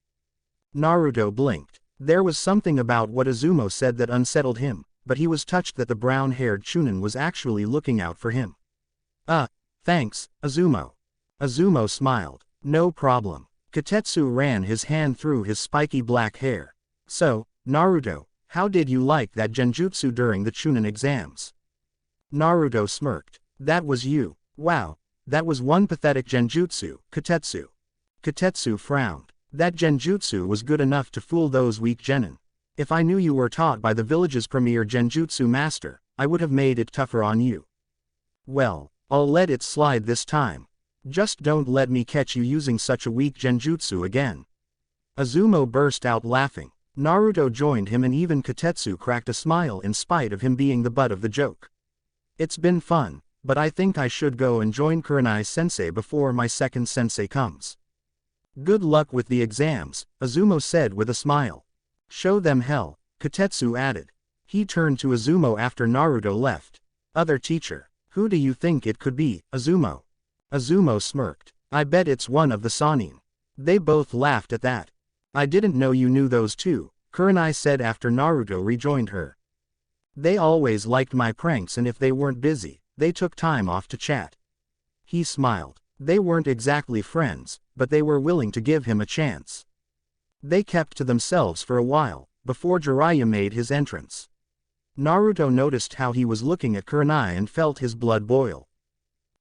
Naruto blinked. There was something about what Izumo said that unsettled him, but he was touched that the brown-haired Chunin was actually looking out for him. Thanks, Izumo. Izumo smiled. No problem. Katetsu ran his hand through his spiky black hair. So, Naruto, how did you like that genjutsu during the Chunin exams? Naruto smirked. That was you. Wow, that was one pathetic genjutsu, Katetsu. Katetsu frowned. That genjutsu was good enough to fool those weak genin. If I knew you were taught by the village's premier genjutsu master, I would have made it tougher on you. Well, I'll let it slide this time. Just don't let me catch you using such a weak genjutsu again. Izumo burst out laughing. Naruto joined him and even Kotetsu cracked a smile in spite of him being the butt of the joke. It's been fun, but I think I should go and join Kurenai-sensei before my second sensei comes. Good luck with the exams, Azumo said with a smile. Show them hell, Kotetsu added. He turned to Azumo after Naruto left. Other teacher. Who do you think it could be, Azumo? Azumo smirked. I bet it's one of the Sannin. They both laughed at that. I didn't know you knew those two, Kurenai said after Naruto rejoined her. They always liked my pranks and if they weren't busy, they took time off to chat. He smiled. They weren't exactly friends, but they were willing to give him a chance. They kept to themselves for a while, before Jiraiya made his entrance. Naruto noticed how he was looking at Kurenai and felt his blood boil.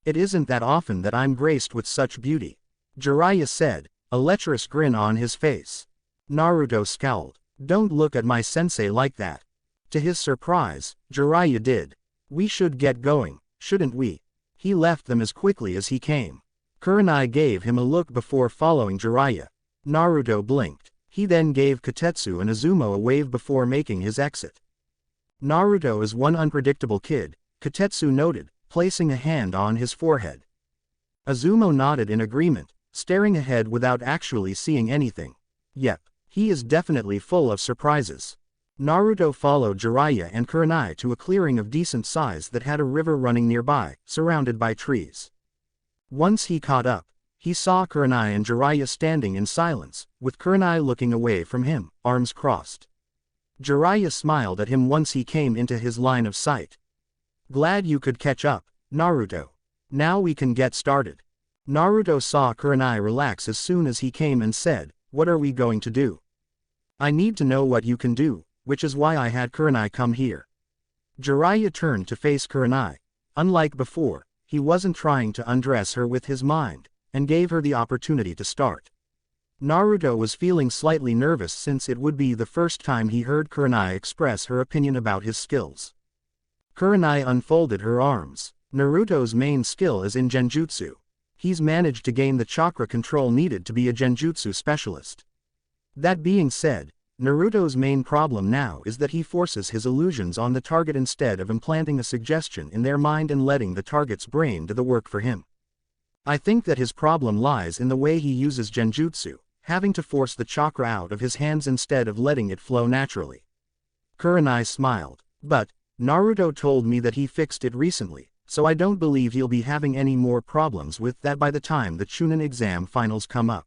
It isn't that often that I'm graced with such beauty, Jiraiya said, a lecherous grin on his face. Naruto scowled. Don't look at my sensei like that. To his surprise, Jiraiya did. We should get going, shouldn't we? He left them as quickly as he came. Kurenai gave him a look before following Jiraiya. Naruto blinked. He then gave Kotetsu and Azumo a wave before making his exit. Naruto is one unpredictable kid, Kotetsu noted, placing a hand on his forehead. Azumo nodded in agreement, staring ahead without actually seeing anything. Yep, he is definitely full of surprises. Naruto followed Jiraiya and Kurenai to a clearing of decent size that had a river running nearby, surrounded by trees. Once he caught up, he saw Kurenai and Jiraiya standing in silence, with Kurenai looking away from him, arms crossed. Jiraiya smiled at him once he came into his line of sight. Glad you could catch up, Naruto. Now we can get started. Naruto saw Kurenai relax as soon as he came and said, what are we going to do? I need to know what you can do, which is why I had Kurenai come here. Jiraiya turned to face Kurenai. Unlike before, he wasn't trying to undress her with his mind, and gave her the opportunity to start. Naruto was feeling slightly nervous since it would be the first time he heard Kurenai express her opinion about his skills. Kurenai unfolded her arms. Naruto's main skill is in genjutsu. He's managed to gain the chakra control needed to be a genjutsu specialist. That being said, Naruto's main problem now is that he forces his illusions on the target instead of implanting a suggestion in their mind and letting the target's brain do the work for him. I think that his problem lies in the way he uses genjutsu, having to force the chakra out of his hands instead of letting it flow naturally. Kurenai smiled. But, Naruto told me that he fixed it recently, so I don't believe he'll be having any more problems with that by the time the Chunin exam finals come up.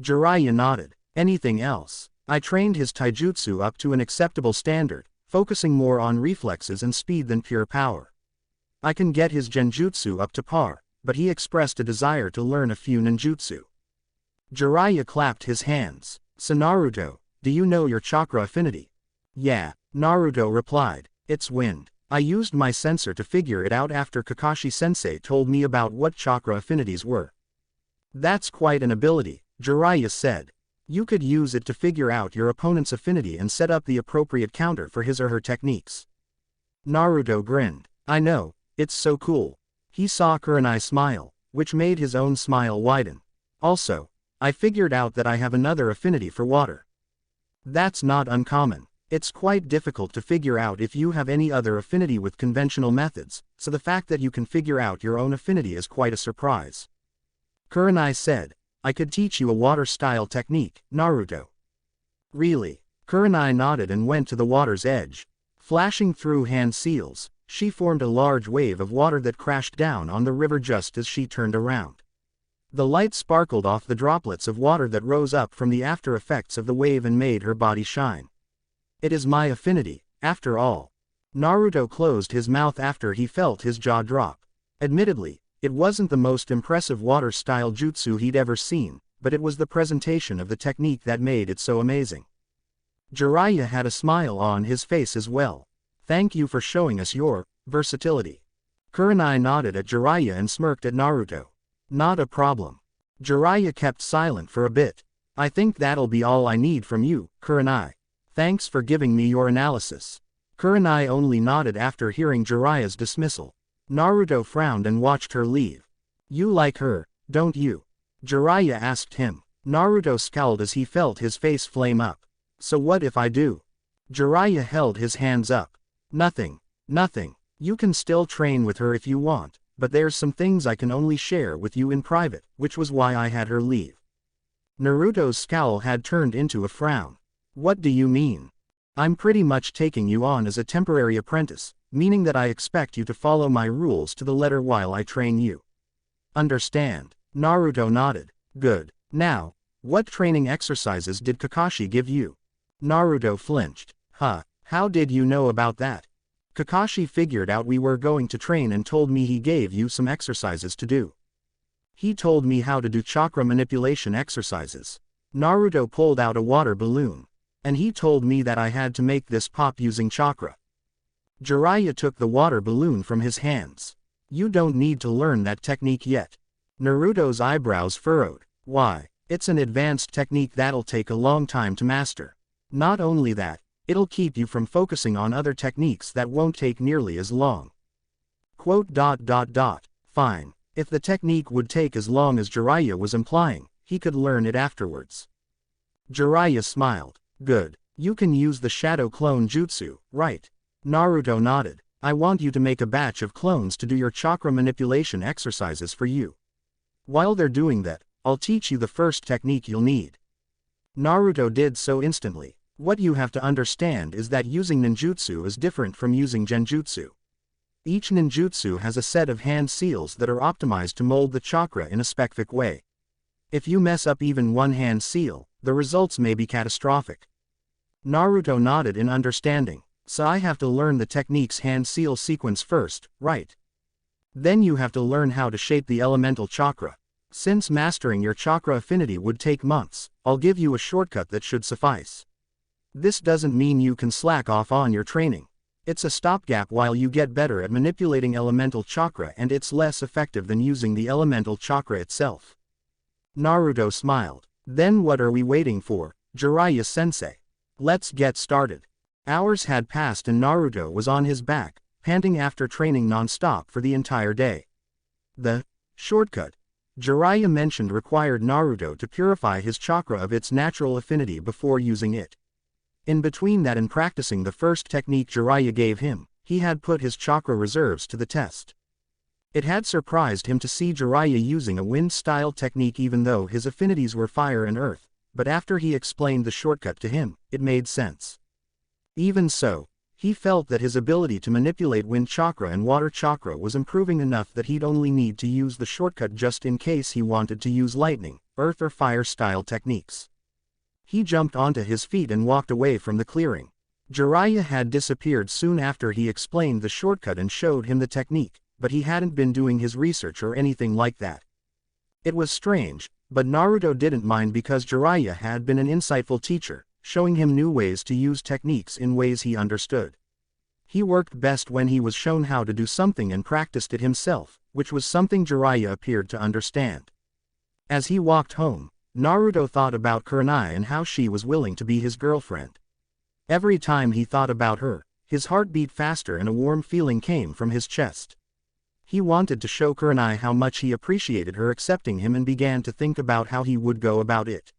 Jiraiya nodded. Anything else? I trained his taijutsu up to an acceptable standard, focusing more on reflexes and speed than pure power. I can get his genjutsu up to par, but he expressed a desire to learn a few ninjutsu. Jiraiya clapped his hands. So Naruto, do you know your chakra affinity? Yeah, Naruto replied. It's wind. I used my sensor to figure it out after Kakashi-sensei told me about what chakra affinities were. That's quite an ability, Jiraiya said. You could use it to figure out your opponent's affinity and set up the appropriate counter for his or her techniques. Naruto grinned. I know, it's so cool. He saw Kurenai smile, which made his own smile widen. Also, I figured out that I have another affinity for water. That's not uncommon. It's quite difficult to figure out if you have any other affinity with conventional methods, so the fact that you can figure out your own affinity is quite a surprise. Kurenai said, I could teach you a water-style technique, Naruto. Really? Kurenai nodded and went to the water's edge. Flashing through hand seals, she formed a large wave of water that crashed down on the river just as she turned around. The light sparkled off the droplets of water that rose up from the after effects of the wave and made her body shine. It is my affinity, after all. Naruto closed his mouth after he felt his jaw drop. Admittedly, it wasn't the most impressive water-style jutsu he'd ever seen, but it was the presentation of the technique that made it so amazing. Jiraiya had a smile on his face as well. Thank you for showing us your versatility. Kurenai nodded at Jiraiya and smirked at Naruto. Not a problem. Jiraiya kept silent for a bit. I think that'll be all I need from you, Kurenai. Thanks for giving me your analysis. Kurenai only nodded after hearing Jiraiya's dismissal. Naruto frowned and watched her leave. You like her, don't you? Jiraiya asked him. Naruto scowled as he felt his face flame up. So what if I do? Jiraiya held his hands up. Nothing. Nothing. You can still train with her if you want, but there's some things I can only share with you in private, which was why I had her leave. Naruto's scowl had turned into a frown. What do you mean? I'm pretty much taking you on as a temporary apprentice, meaning that I expect you to follow my rules to the letter while I train you. Understand? Naruto nodded. Good. Now, what training exercises did Kakashi give you? Naruto flinched. Huh, how did you know about that? Kakashi figured out we were going to train and told me he gave you some exercises to do. He told me how to do chakra manipulation exercises. Naruto pulled out a water balloon. And he told me that I had to make this pop using chakra. Jiraiya took the water balloon from his hands. You don't need to learn that technique yet. Naruto's eyebrows furrowed. Why? It's an advanced technique that'll take a long time to master. Not only that, it'll keep you from focusing on other techniques that won't take nearly as long. Fine. If the technique would take as long as Jiraiya was implying, he could learn it afterwards. Jiraiya smiled. Good. You can use the shadow clone jutsu, right? Naruto nodded. I want you to make a batch of clones to do your chakra manipulation exercises for you. While they're doing that, I'll teach you the first technique you'll need. Naruto did so instantly. What you have to understand is that using ninjutsu is different from using genjutsu. Each ninjutsu has a set of hand seals that are optimized to mold the chakra in a specific way. If you mess up even one hand seal, the results may be catastrophic. Naruto nodded in understanding. So I have to learn the technique's hand seal sequence first, right? Then you have to learn how to shape the elemental chakra. Since mastering your chakra affinity would take months, I'll give you a shortcut that should suffice. This doesn't mean you can slack off on your training. It's a stopgap while you get better at manipulating elemental chakra, and it's less effective than using the elemental chakra itself. Naruto smiled. Then what are we waiting for, Jiraiya-sensei? Let's get started. Hours had passed and Naruto was on his back, panting after training non-stop for the entire day. The shortcut Jiraiya mentioned required Naruto to purify his chakra of its natural affinity before using it. In between that and practicing the first technique Jiraiya gave him, he had put his chakra reserves to the test. It had surprised him to see Jiraiya using a wind-style technique even though his affinities were fire and earth, but after he explained the shortcut to him, it made sense. Even so, he felt that his ability to manipulate wind chakra and water chakra was improving enough that he'd only need to use the shortcut just in case he wanted to use lightning, earth or fire-style techniques. He jumped onto his feet and walked away from the clearing. Jiraiya had disappeared soon after he explained the shortcut and showed him the technique, but he hadn't been doing his research or anything like that. It was strange, but Naruto didn't mind because Jiraiya had been an insightful teacher, showing him new ways to use techniques in ways he understood. He worked best when he was shown how to do something and practiced it himself, which was something Jiraiya appeared to understand. As he walked home, Naruto thought about Kurenai and how she was willing to be his girlfriend. Every time he thought about her, his heart beat faster and a warm feeling came from his chest. He wanted to show Kurenai how much he appreciated her accepting him and began to think about how he would go about it.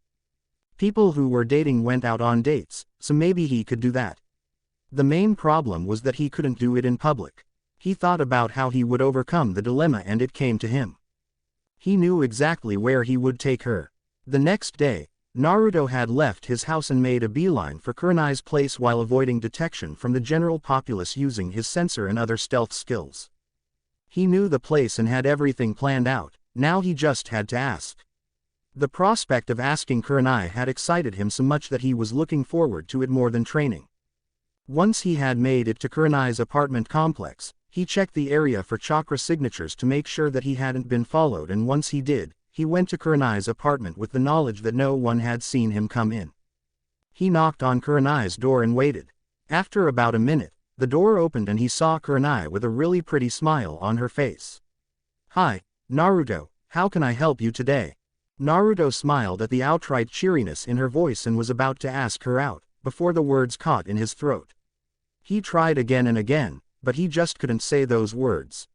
People who were dating went out on dates, so maybe he could do that. The main problem was that he couldn't do it in public. He thought about how he would overcome the dilemma and it came to him. He knew exactly where he would take her. The next day, Naruto had left his house and made a beeline for Kurenai's place while avoiding detection from the general populace using his sensor and other stealth skills. He knew the place and had everything planned out, now he just had to ask. The prospect of asking Kurenai had excited him so much that he was looking forward to it more than training. Once he had made it to Kurenai's apartment complex, he checked the area for chakra signatures to make sure that he hadn't been followed, and once he did, he went to Kurenai's apartment with the knowledge that no one had seen him come in. He knocked on Kurenai's door and waited. After about a minute, the door opened and he saw Kurenai with a really pretty smile on her face. "Hi, Naruto, how can I help you today?" Naruto smiled at the outright cheeriness in her voice and was about to ask her out, before the words caught in his throat. He tried again and again, but he just couldn't say those words.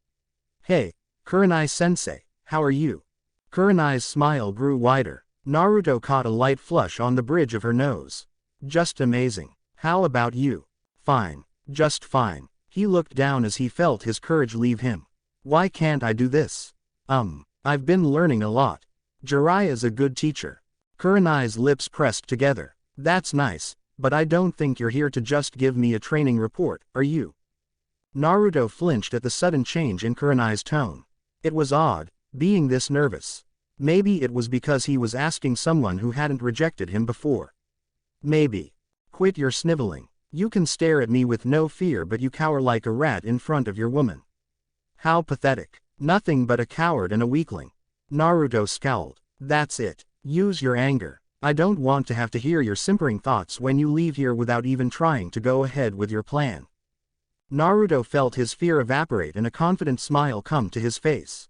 "Hey, Kurenai-sensei, how are you?" Kurenai's smile grew wider. Naruto caught a light flush on the bridge of her nose. Just amazing. How about you? Fine. Just fine. He looked down as he felt his courage leave him. Why can't I do this? I've been learning a lot. Jiraiya's a good teacher. Kurenai's lips pressed together. That's nice, but I don't think you're here to just give me a training report, are you? Naruto flinched at the sudden change in Kurenai's tone. It was odd, being this nervous. Maybe it was because he was asking someone who hadn't rejected him before. Maybe. Quit your sniveling. You can stare at me with no fear, but you cower like a rat in front of your woman. How pathetic. Nothing but a coward and a weakling. Naruto scowled. That's it. Use your anger. I don't want to have to hear your simpering thoughts when you leave here without even trying to go ahead with your plan. Naruto felt his fear evaporate and a confident smile come to his face.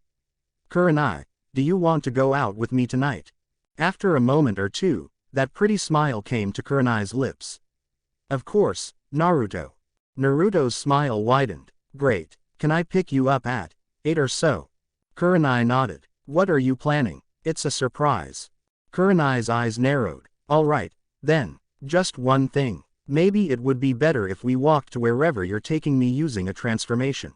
Kurenai, do you want to go out with me tonight? After a moment or two, that pretty smile came to Kurenai's lips. Of course, Naruto. Naruto's smile widened. Great. Can I pick you up at 8 or so? Kurenai nodded. What are you planning? It's a surprise. Kurenai's eyes narrowed. All right, then. Just one thing. Maybe it would be better if we walked to wherever you're taking me using a transformation.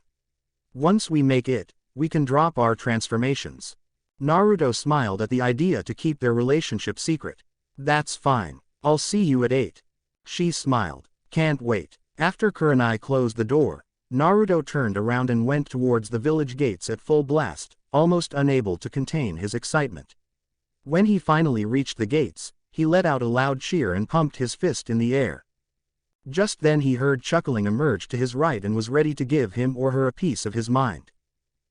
Once we make it, we can drop our transformations. Naruto smiled at the idea to keep their relationship secret. That's fine. I'll see you at 8. She smiled. Can't wait. After Kurenai closed the door, Naruto turned around and went towards the village gates at full blast, almost unable to contain his excitement. When he finally reached the gates, he let out a loud cheer and pumped his fist in the air. Just then he heard chuckling emerge to his right and was ready to give him or her a piece of his mind.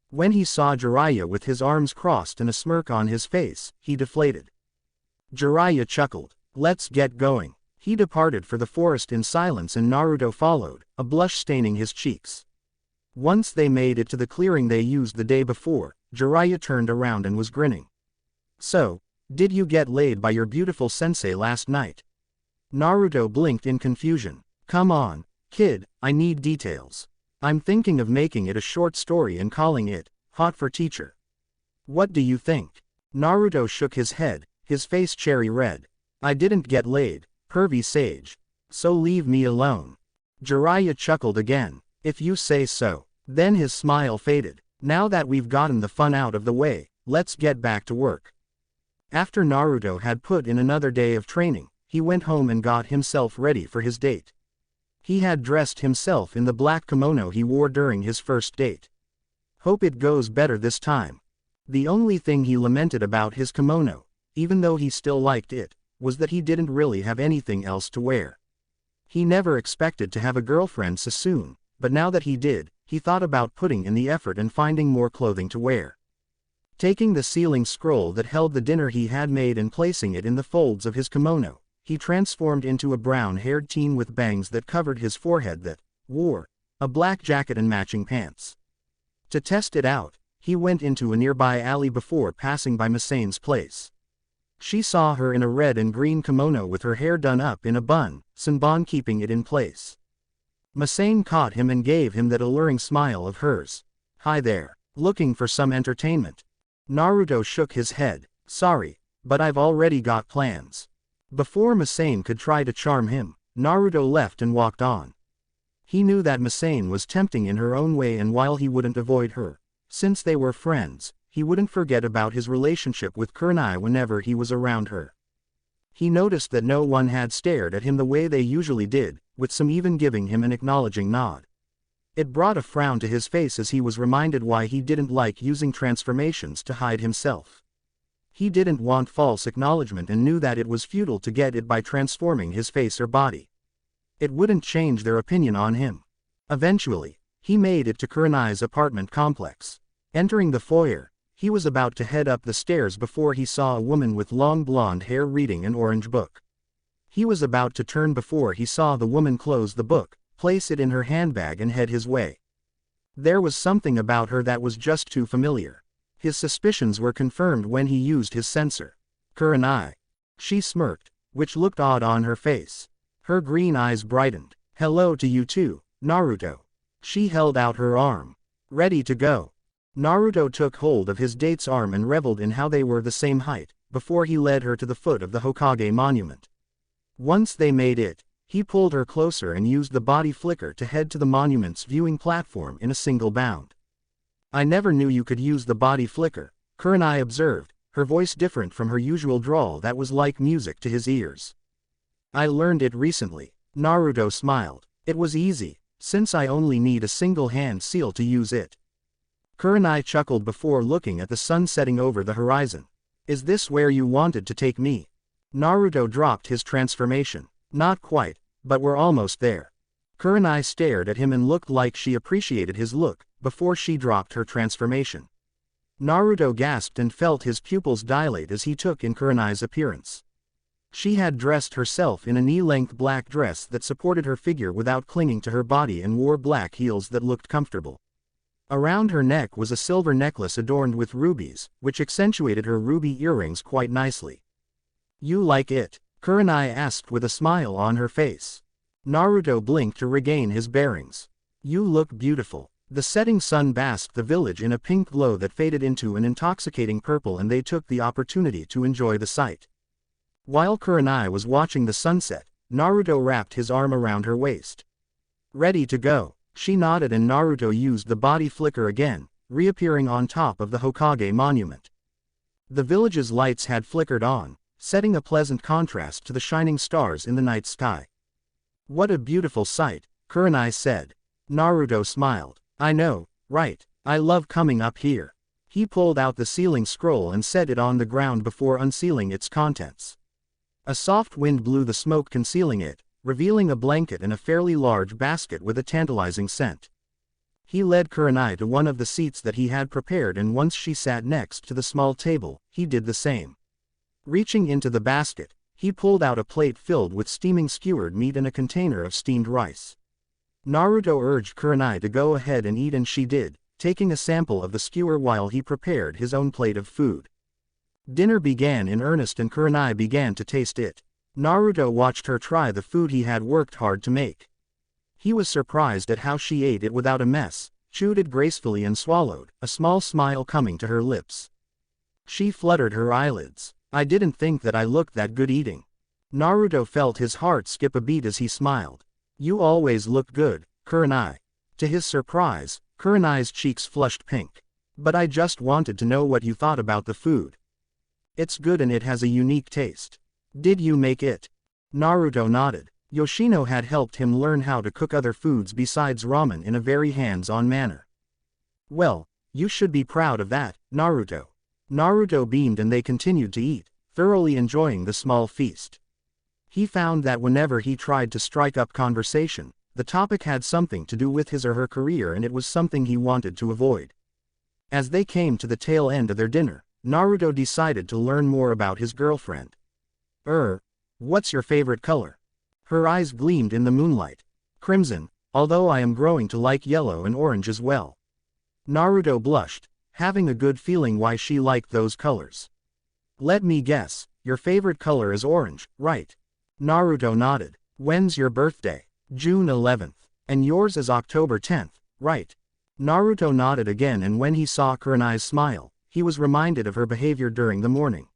When he saw Jiraiya with his arms crossed and a smirk on his face, he deflated. Jiraiya chuckled. Let's get going. He departed for the forest in silence and Naruto followed, a blush staining his cheeks. Once they made it to the clearing they used the day before, Jiraiya turned around and was grinning. So, did you get laid by your beautiful sensei last night? Naruto blinked in confusion. Come on, kid, I need details. I'm thinking of making it a short story and calling it, Hot for Teacher. What do you think? Naruto shook his head, his face cherry red. I didn't get laid, pervy sage. So leave me alone. Jiraiya chuckled again. If you say so. Then his smile faded. Now that we've gotten the fun out of the way, let's get back to work. After Naruto had put in another day of training, he went home and got himself ready for his date. He had dressed himself in the black kimono he wore during his first date. Hope it goes better this time. The only thing he lamented about his kimono, even though he still liked it, was that he didn't really have anything else to wear. He never expected to have a girlfriend so soon, but now that he did, he thought about putting in the effort and finding more clothing to wear. Taking the sealing scroll that held the dinner he had made and placing it in the folds of his kimono, he transformed into a brown-haired teen with bangs that covered his forehead that wore a black jacket and matching pants. To test it out, he went into a nearby alley before passing by Masane's place. She saw her in a red and green kimono with her hair done up in a bun, Sanbon keeping it in place. Masane caught him and gave him that alluring smile of hers. Hi there. Looking for some entertainment? Naruto shook his head. Sorry, but I've already got plans. Before Masane could try to charm him, Naruto left and walked on. He knew that Masane was tempting in her own way, and while he wouldn't avoid her, since they were friends, he wouldn't forget about his relationship with Kurenai whenever he was around her. He noticed that no one had stared at him the way they usually did, with some even giving him an acknowledging nod. It brought a frown to his face as he was reminded why he didn't like using transformations to hide himself. He didn't want false acknowledgement and knew that it was futile to get it by transforming his face or body. It wouldn't change their opinion on him. Eventually, he made it to Kurenai's apartment complex. Entering the foyer, he was about to head up the stairs before he saw a woman with long blonde hair reading an orange book. He was about to turn before he saw the woman close the book, place it in her handbag and head his way. There was something about her that was just too familiar. His suspicions were confirmed when he used his sensor. Kurenai. She smirked, which looked odd on her face. Her green eyes brightened. Hello to you too, Naruto. She held out her arm. Ready to go. Naruto took hold of his date's arm and reveled in how they were the same height, before he led her to the foot of the Hokage monument. Once they made it, he pulled her closer and used the body flicker to head to the monument's viewing platform in a single bound. I never knew you could use the body flicker, Kurenai observed, her voice different from her usual drawl that was like music to his ears. I learned it recently, Naruto smiled. It was easy, since I only need a single hand seal to use it. Kurenai chuckled before looking at the sun setting over the horizon. Is this where you wanted to take me? Naruto dropped his transformation. Not quite, but we're almost there. Kurenai stared at him and looked like she appreciated his look, before she dropped her transformation. Naruto gasped and felt his pupils dilate as he took in Kurenai's appearance. She had dressed herself in a knee-length black dress that supported her figure without clinging to her body and wore black heels that looked comfortable. Around her neck was a silver necklace adorned with rubies, which accentuated her ruby earrings quite nicely. You like it? Kurenai asked with a smile on her face. Naruto blinked to regain his bearings. You look beautiful. The setting sun basked the village in a pink glow that faded into an intoxicating purple, and they took the opportunity to enjoy the sight. While Kurenai was watching the sunset, Naruto wrapped his arm around her waist. Ready to go. She nodded and Naruto used the body flicker again, reappearing on top of the Hokage monument. The village's lights had flickered on, setting a pleasant contrast to the shining stars in the night sky. What a beautiful sight, Kurenai said. Naruto smiled. I know, right? I love coming up here. He pulled out the sealing scroll and set it on the ground before unsealing its contents. A soft wind blew the smoke concealing it, revealing a blanket and a fairly large basket with a tantalizing scent. He led Kurenai to one of the seats that he had prepared, and once she sat next to the small table, he did the same. Reaching into the basket, he pulled out a plate filled with steaming skewered meat and a container of steamed rice. Naruto urged Kurenai to go ahead and eat, and she did, taking a sample of the skewer while he prepared his own plate of food. Dinner began in earnest and Kurenai began to taste it. Naruto watched her try the food he had worked hard to make. He was surprised at how she ate it without a mess, chewed it gracefully and swallowed, a small smile coming to her lips. She fluttered her eyelids. I didn't think that I looked that good eating. Naruto felt his heart skip a beat as he smiled. You always look good, Kurenai. To his surprise, Kurenai's cheeks flushed pink. But I just wanted to know what you thought about the food. It's good and it has a unique taste. Did you make it? Naruto nodded. Yoshino had helped him learn how to cook other foods besides ramen in a very hands-on manner. Well, you should be proud of that, Naruto. Naruto beamed and they continued to eat, thoroughly enjoying the small feast. He found that whenever he tried to strike up conversation, the topic had something to do with his or her career, and it was something he wanted to avoid. As they came to the tail end of their dinner, Naruto decided to learn more about his girlfriend. What's your favorite color? Her eyes gleamed in the moonlight. Crimson, although I am growing to like yellow and orange as well. Naruto blushed, having a good feeling why she liked those colors. Let me guess, your favorite color is orange, right? Naruto nodded. When's your birthday? June 11th. And yours is October 10th, right? Naruto nodded again, and when he saw Kurenai's smile, he was reminded of her behavior during the morning.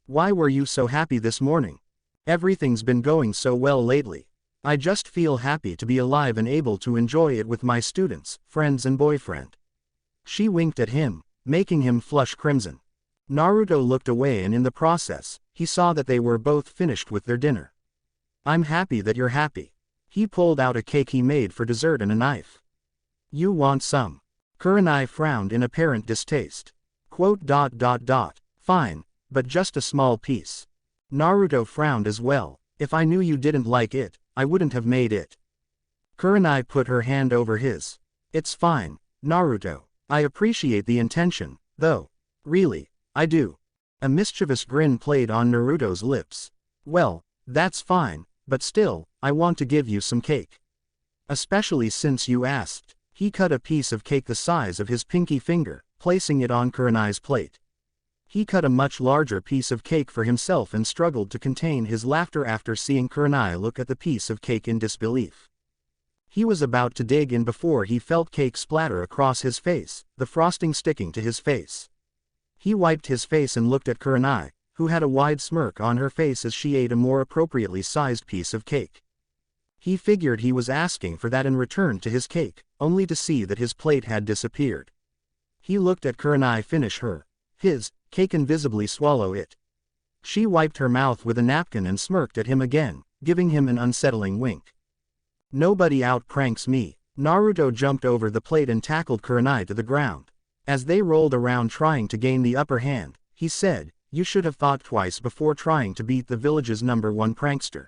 Why were you so happy this morning? Everything's been going so well lately. I just feel happy to be alive and able to enjoy it with my students, friends and boyfriend. She winked at him, making him flush crimson. Naruto looked away, and in the process, he saw that they were both finished with their dinner. I'm happy that you're happy. He pulled out a cake he made for dessert and a knife. You want some? Kurenai frowned in apparent distaste. Fine, but just a small piece. Naruto frowned as well. If I knew you didn't like it, I wouldn't have made it. Kurenai put her hand over his. It's fine, Naruto. I appreciate the intention, though. Really, I do. A mischievous grin played on Naruto's lips. Well, that's fine, but still, I want to give you some cake. Especially since you asked. He cut a piece of cake the size of his pinky finger, placing it on Kurenai's plate. He cut a much larger piece of cake for himself and struggled to contain his laughter after seeing Kurenai look at the piece of cake in disbelief. He was about to dig in before he felt cake splatter across his face, the frosting sticking to his face. He wiped his face and looked at Kurenai, who had a wide smirk on her face as she ate a more appropriately sized piece of cake. He figured he was asking for that in return to his cake, only to see that his plate had disappeared. He looked at Kurenai finish his cake and visibly swallow it. She wiped her mouth with a napkin and smirked at him again, giving him an unsettling wink. Nobody outpranks me. Naruto jumped over the plate and tackled Kurenai to the ground. As they rolled around trying to gain the upper hand, he said, "You should have thought twice before trying to beat the village's #1 prankster."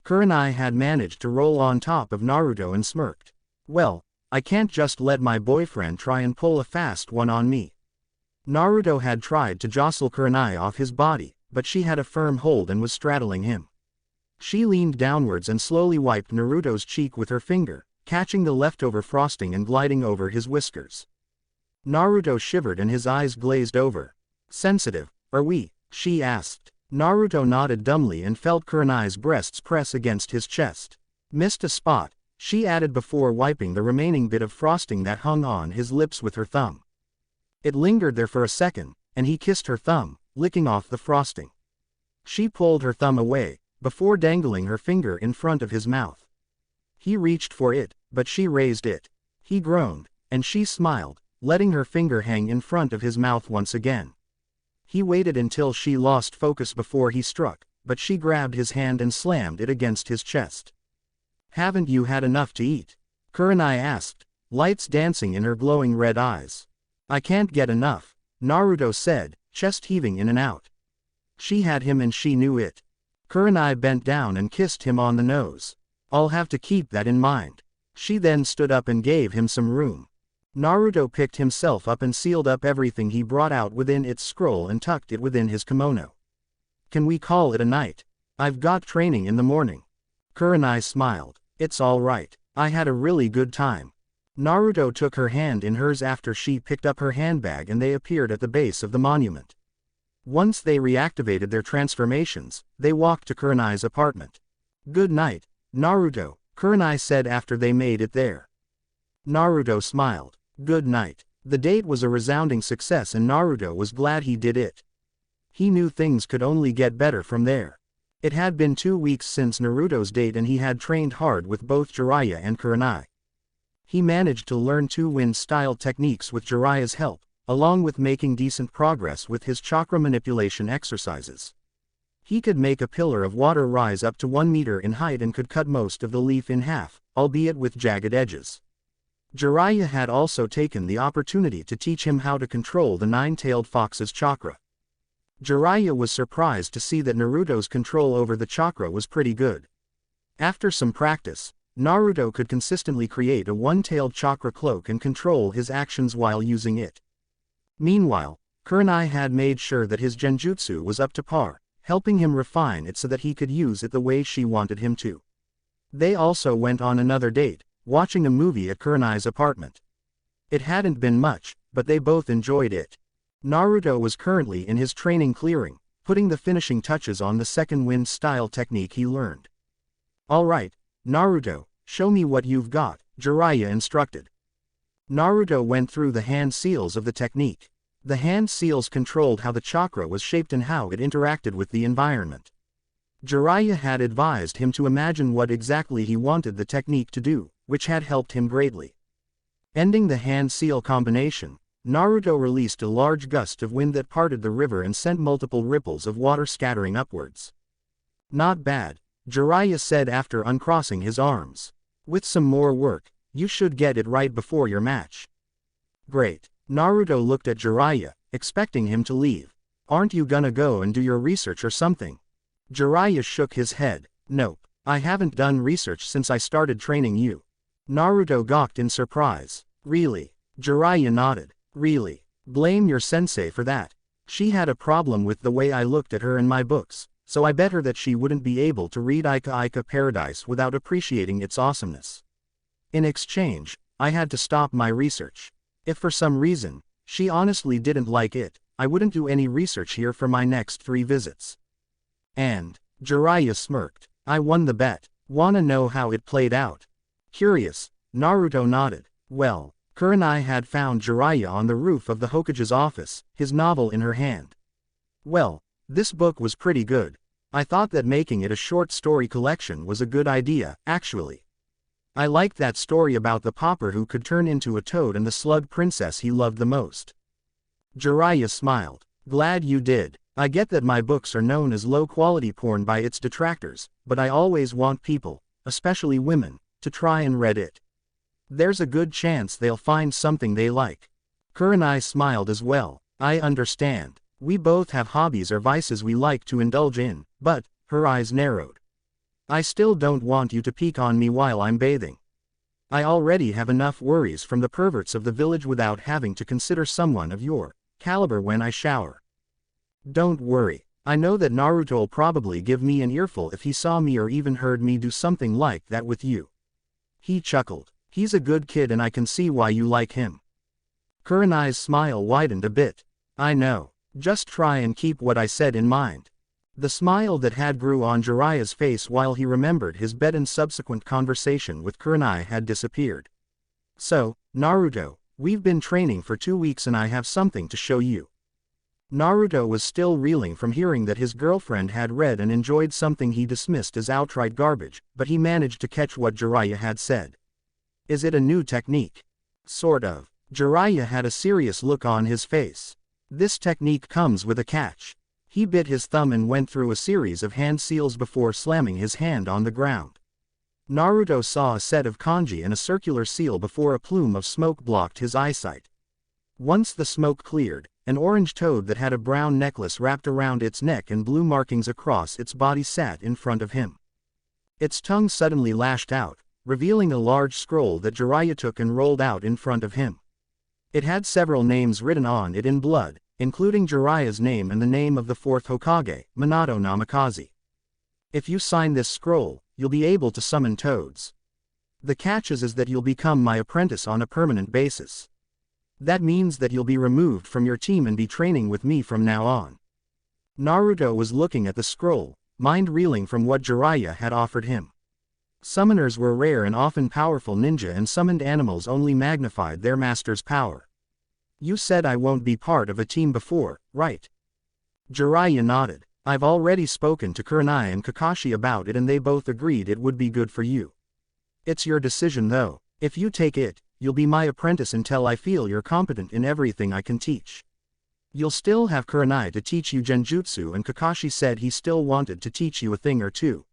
Kurenai had managed to roll on top of Naruto and smirked. "Well, I can't just let my boyfriend try and pull a fast one on me." Naruto had tried to jostle Kurenai off his body, but she had a firm hold and was straddling him. She leaned downwards and slowly wiped Naruto's cheek with her finger, catching the leftover frosting and gliding over his whiskers. Naruto shivered and his eyes glazed over. "Sensitive, are we?" she asked. Naruto nodded dumbly and felt Kurenai's breasts press against his chest. "Missed a spot," she added before wiping the remaining bit of frosting that hung on his lips with her thumb. It lingered there for a second, and he kissed her thumb, licking off the frosting. She pulled her thumb away, before dangling her finger in front of his mouth. He reached for it, but she raised it. He groaned, and she smiled, letting her finger hang in front of his mouth once again. He waited until she lost focus before he struck, but she grabbed his hand and slammed it against his chest. "Haven't you had enough to eat?" Kurenai asked, lights dancing in her glowing red eyes. "I can't get enough," Naruto said, chest heaving in and out. She had him and she knew it. Kurenai bent down and kissed him on the nose. "I'll have to keep that in mind." She then stood up and gave him some room. Naruto picked himself up and sealed up everything he brought out within its scroll and tucked it within his kimono. "Can we call it a night? I've got training in the morning." Kurenai smiled. "It's all right. I had a really good time." Naruto took her hand in hers after she picked up her handbag and they appeared at the base of the monument. Once they reactivated their transformations, they walked to Kurenai's apartment. "Good night, Naruto," Kurenai said after they made it there. Naruto smiled. "Good night." The date was a resounding success and Naruto was glad he did it. He knew things could only get better from there. It had been 2 weeks since Naruto's date and he had trained hard with both Jiraiya and Kurenai. He managed to learn 2 wind-style techniques with Jiraiya's help, along with making decent progress with his chakra manipulation exercises. He could make a pillar of water rise up to 1 meter in height and could cut most of the leaf in half, albeit with jagged edges. Jiraiya had also taken the opportunity to teach him how to control the 9-tailed fox's chakra. Jiraiya was surprised to see that Naruto's control over the chakra was pretty good. After some practice, Naruto could consistently create a 1-tailed chakra cloak and control his actions while using it. Meanwhile, Kurenai had made sure that his genjutsu was up to par, helping him refine it so that he could use it the way she wanted him to. They also went on another date, watching a movie at Kurenai's apartment. It hadn't been much, but they both enjoyed it. Naruto was currently in his training clearing, putting the finishing touches on the second wind style technique he learned. "Alright, Naruto, show me what you've got," Jiraiya instructed. Naruto went through the hand seals of the technique. The hand seals controlled how the chakra was shaped and how it interacted with the environment. Jiraiya had advised him to imagine what exactly he wanted the technique to do, which had helped him greatly. Ending the hand seal combination, Naruto released a large gust of wind that parted the river and sent multiple ripples of water scattering upwards. "Not bad," Jiraiya said after uncrossing his arms. "With some more work, you should get it right before your match." "Great." Naruto looked at Jiraiya, expecting him to leave. "Aren't you gonna go and do your research or something?" Jiraiya shook his head. "Nope, I haven't done research since I started training you." Naruto gawked in surprise. "Really?" Jiraiya nodded. "Really? Blame your sensei for that. She had a problem with the way I looked at her in my books, so I bet her that she wouldn't be able to read Ika Paradise without appreciating its awesomeness. In exchange, I had to stop my research. If for some reason, she honestly didn't like it, I wouldn't do any research here for my next 3 visits. And," Jiraiya smirked, "I won the bet. Wanna know how it played out?" "Curious," Naruto nodded. Well, Kurenai had found Jiraiya on the roof of the Hokage's office, his novel in her hand. "Well, This book was pretty good. I thought that making it a short story collection was a good idea, actually. I liked that story about the pauper who could turn into a toad and the slug princess he loved the most. Jiraiya smiled. Glad you did. I get that my books are known as low-quality porn by its detractors, but I always want people, especially women, to try and read it. There's a good chance they'll find something they like. Kurenai smiled as well. I understand. We both have hobbies or vices we like to indulge in, but, her eyes narrowed. I still don't want you to peek on me while I'm bathing. I already have enough worries from the perverts of the village without having to consider someone of your caliber when I shower. Don't worry. I know that Naruto'll probably give me an earful if he saw me or even heard me do something like that with you. He chuckled. He's a good kid and I can see why you like him. Kurenai's smile widened a bit. I know. Just try and keep what I said in mind. The smile that had grew on Jiraiya's face while he remembered his bet and subsequent conversation with Kurenai had disappeared. So, Naruto, we've been training for 2 weeks and I have something to show you. Naruto was still reeling from hearing that his girlfriend had read and enjoyed something he dismissed as outright garbage, but he managed to catch what Jiraiya had said. Is it a new technique? Sort of. Jiraiya had a serious look on his face. This technique comes with a catch. He bit his thumb and went through a series of hand seals before slamming his hand on the ground. Naruto saw a set of kanji and a circular seal before a plume of smoke blocked his eyesight. Once the smoke cleared, an orange toad that had a brown necklace wrapped around its neck and blue markings across its body sat in front of him. Its tongue suddenly lashed out, revealing a large scroll that Jiraiya took and rolled out in front of him. It had several names written on it in blood, including Jiraiya's name and the name of the 4th Hokage, Minato Namikaze. If you sign this scroll, you'll be able to summon toads. The catch is that you'll become my apprentice on a permanent basis. That means that you'll be removed from your team and be training with me from now on. Naruto was looking at the scroll, mind reeling from what Jiraiya had offered him. Summoners were rare and often powerful ninja and summoned animals only magnified their master's power. You said I won't be part of a team before, right? Jiraiya nodded. I've already spoken to Kurenai and Kakashi about it and they both agreed it would be good for you. It's your decision though. If you take it, you'll be my apprentice until I feel you're competent in everything I can teach. You'll still have Kurenai to teach you genjutsu and Kakashi said he still wanted to teach you a thing or two.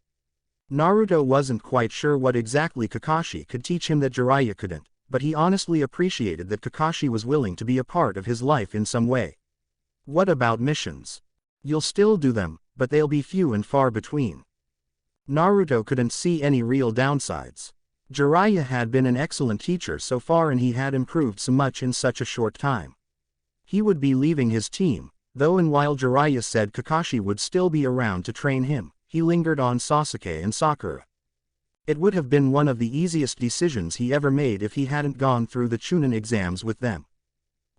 Naruto wasn't quite sure what exactly Kakashi could teach him that Jiraiya couldn't, but he honestly appreciated that Kakashi was willing to be a part of his life in some way. What about missions? You'll still do them, but they'll be few and far between. Naruto couldn't see any real downsides. Jiraiya had been an excellent teacher so far and he had improved so much in such a short time. He would be leaving his team, though, and while Jiraiya said Kakashi would still be around to train him, he lingered on Sasuke and Sakura. It would have been one of the easiest decisions he ever made if he hadn't gone through the Chunin exams with them.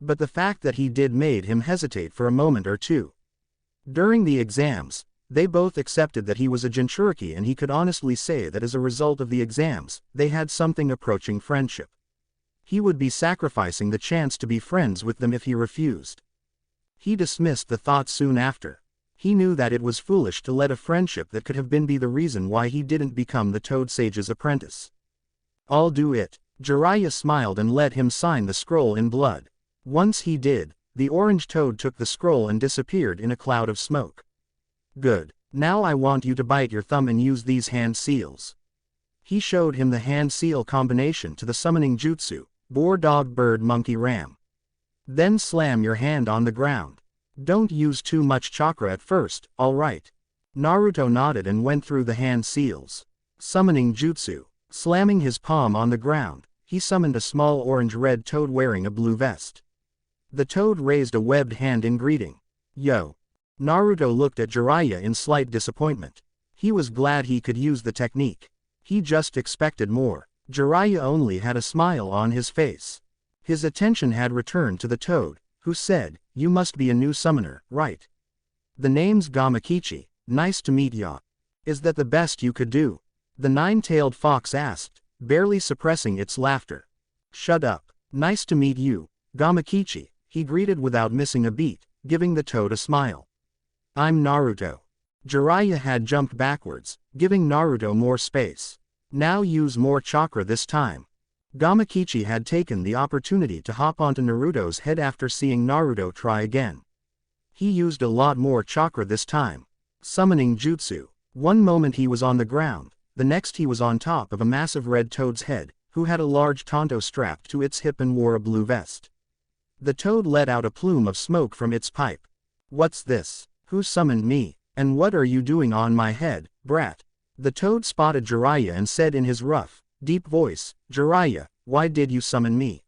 But the fact that he did made him hesitate for a moment or two. During the exams, they both accepted that he was a Jinchuriki and he could honestly say that as a result of the exams, they had something approaching friendship. He would be sacrificing the chance to be friends with them if he refused. He dismissed the thought soon after. He knew that it was foolish to let a friendship that could have been be the reason why he didn't become the Toad Sage's apprentice. I'll do it. Jiraiya smiled and let him sign the scroll in blood. Once he did, the orange toad took the scroll and disappeared in a cloud of smoke. Good. Now I want you to bite your thumb and use these hand seals. He showed him the hand seal combination to the summoning jutsu, boar dog bird monkey ram. Then slam your hand on the ground. Don't use too much chakra at first, alright. Naruto nodded and went through the hand seals. Summoning jutsu. Slamming his palm on the ground, he summoned a small orange-red toad wearing a blue vest. The toad raised a webbed hand in greeting. Yo. Naruto looked at Jiraiya in slight disappointment. He was glad he could use the technique. He just expected more. Jiraiya only had a smile on his face. His attention had returned to the toad, who said, "You must be a new summoner, right? The name's Gamakichi, nice to meet ya. Is that the best you could do?" The nine-tailed fox asked, barely suppressing its laughter. Shut up. Nice to meet you, Gamakichi, he greeted without missing a beat, giving the toad a smile. I'm Naruto. Jiraiya had jumped backwards, giving Naruto more space. Now use more chakra this time. Gamakichi had taken the opportunity to hop onto Naruto's head after seeing Naruto try again. He used a lot more chakra this time. Summoning jutsu. One moment he was on the ground, the next he was on top of a massive red toad's head, who had a large tanto strapped to its hip and wore a blue vest. The toad let out a plume of smoke from its pipe. What's this? Who summoned me? And what are you doing on my head, brat? The toad spotted Jiraiya and said in his rough, deep voice, Jiraiya, why did you summon me?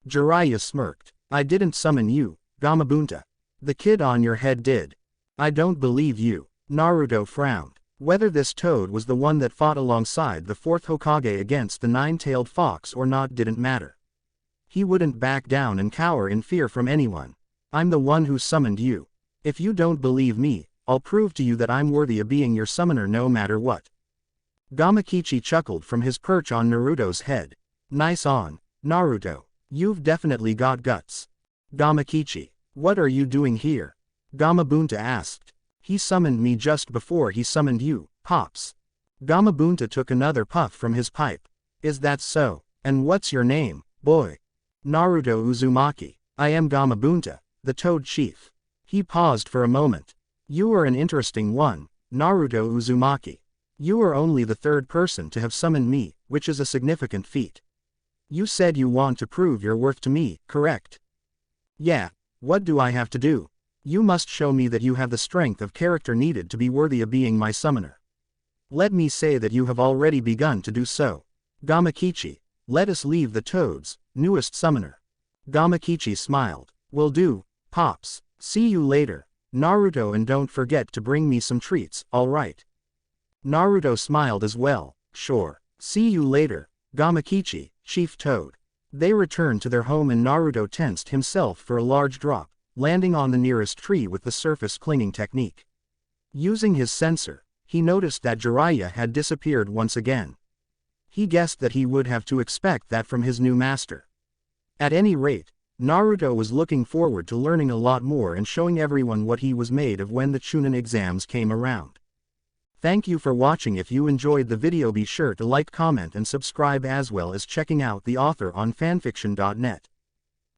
Jiraiya smirked. I didn't summon you, Gamabunta. The kid on your head did. I don't believe you. Naruto frowned. Whether this toad was the one that fought alongside the fourth Hokage against the nine-tailed fox or not didn't matter. He wouldn't back down and cower in fear from anyone. I'm the one who summoned you. If you don't believe me, I'll prove to you that I'm worthy of being your summoner no matter what. Gamakichi chuckled from his perch on Naruto's head. Nice on, Naruto. You've definitely got guts. Gamakichi, what are you doing here? Gamabunta asked. He summoned me just before he summoned you, Pops. Gamabunta took another puff from his pipe. Is that so? And what's your name, boy? Naruto Uzumaki. I am Gamabunta, the Toad Chief. He paused for a moment. You are an interesting one, Naruto Uzumaki. You are only the third person to have summoned me, which is a significant feat. You said you want to prove your worth to me, correct? Yeah, what do I have to do? You must show me that you have the strength of character needed to be worthy of being my summoner. Let me say that you have already begun to do so. Gamakichi, let us leave the Toad's newest summoner. Gamakichi smiled. Will do, Pops. See you later, Naruto, and don't forget to bring me some treats, alright? Naruto smiled as well. Sure. See you later, Gamakichi, Chief Toad. They returned to their home and Naruto tensed himself for a large drop, landing on the nearest tree with the surface clinging technique. Using his sensor, he noticed that Jiraiya had disappeared once again. He guessed that he would have to expect that from his new master. At any rate, Naruto was looking forward to learning a lot more and showing everyone what he was made of when the Chunin exams came around. Thank you for watching. If you enjoyed the video, be sure to like, comment and subscribe, as well as checking out the author on fanfiction.net.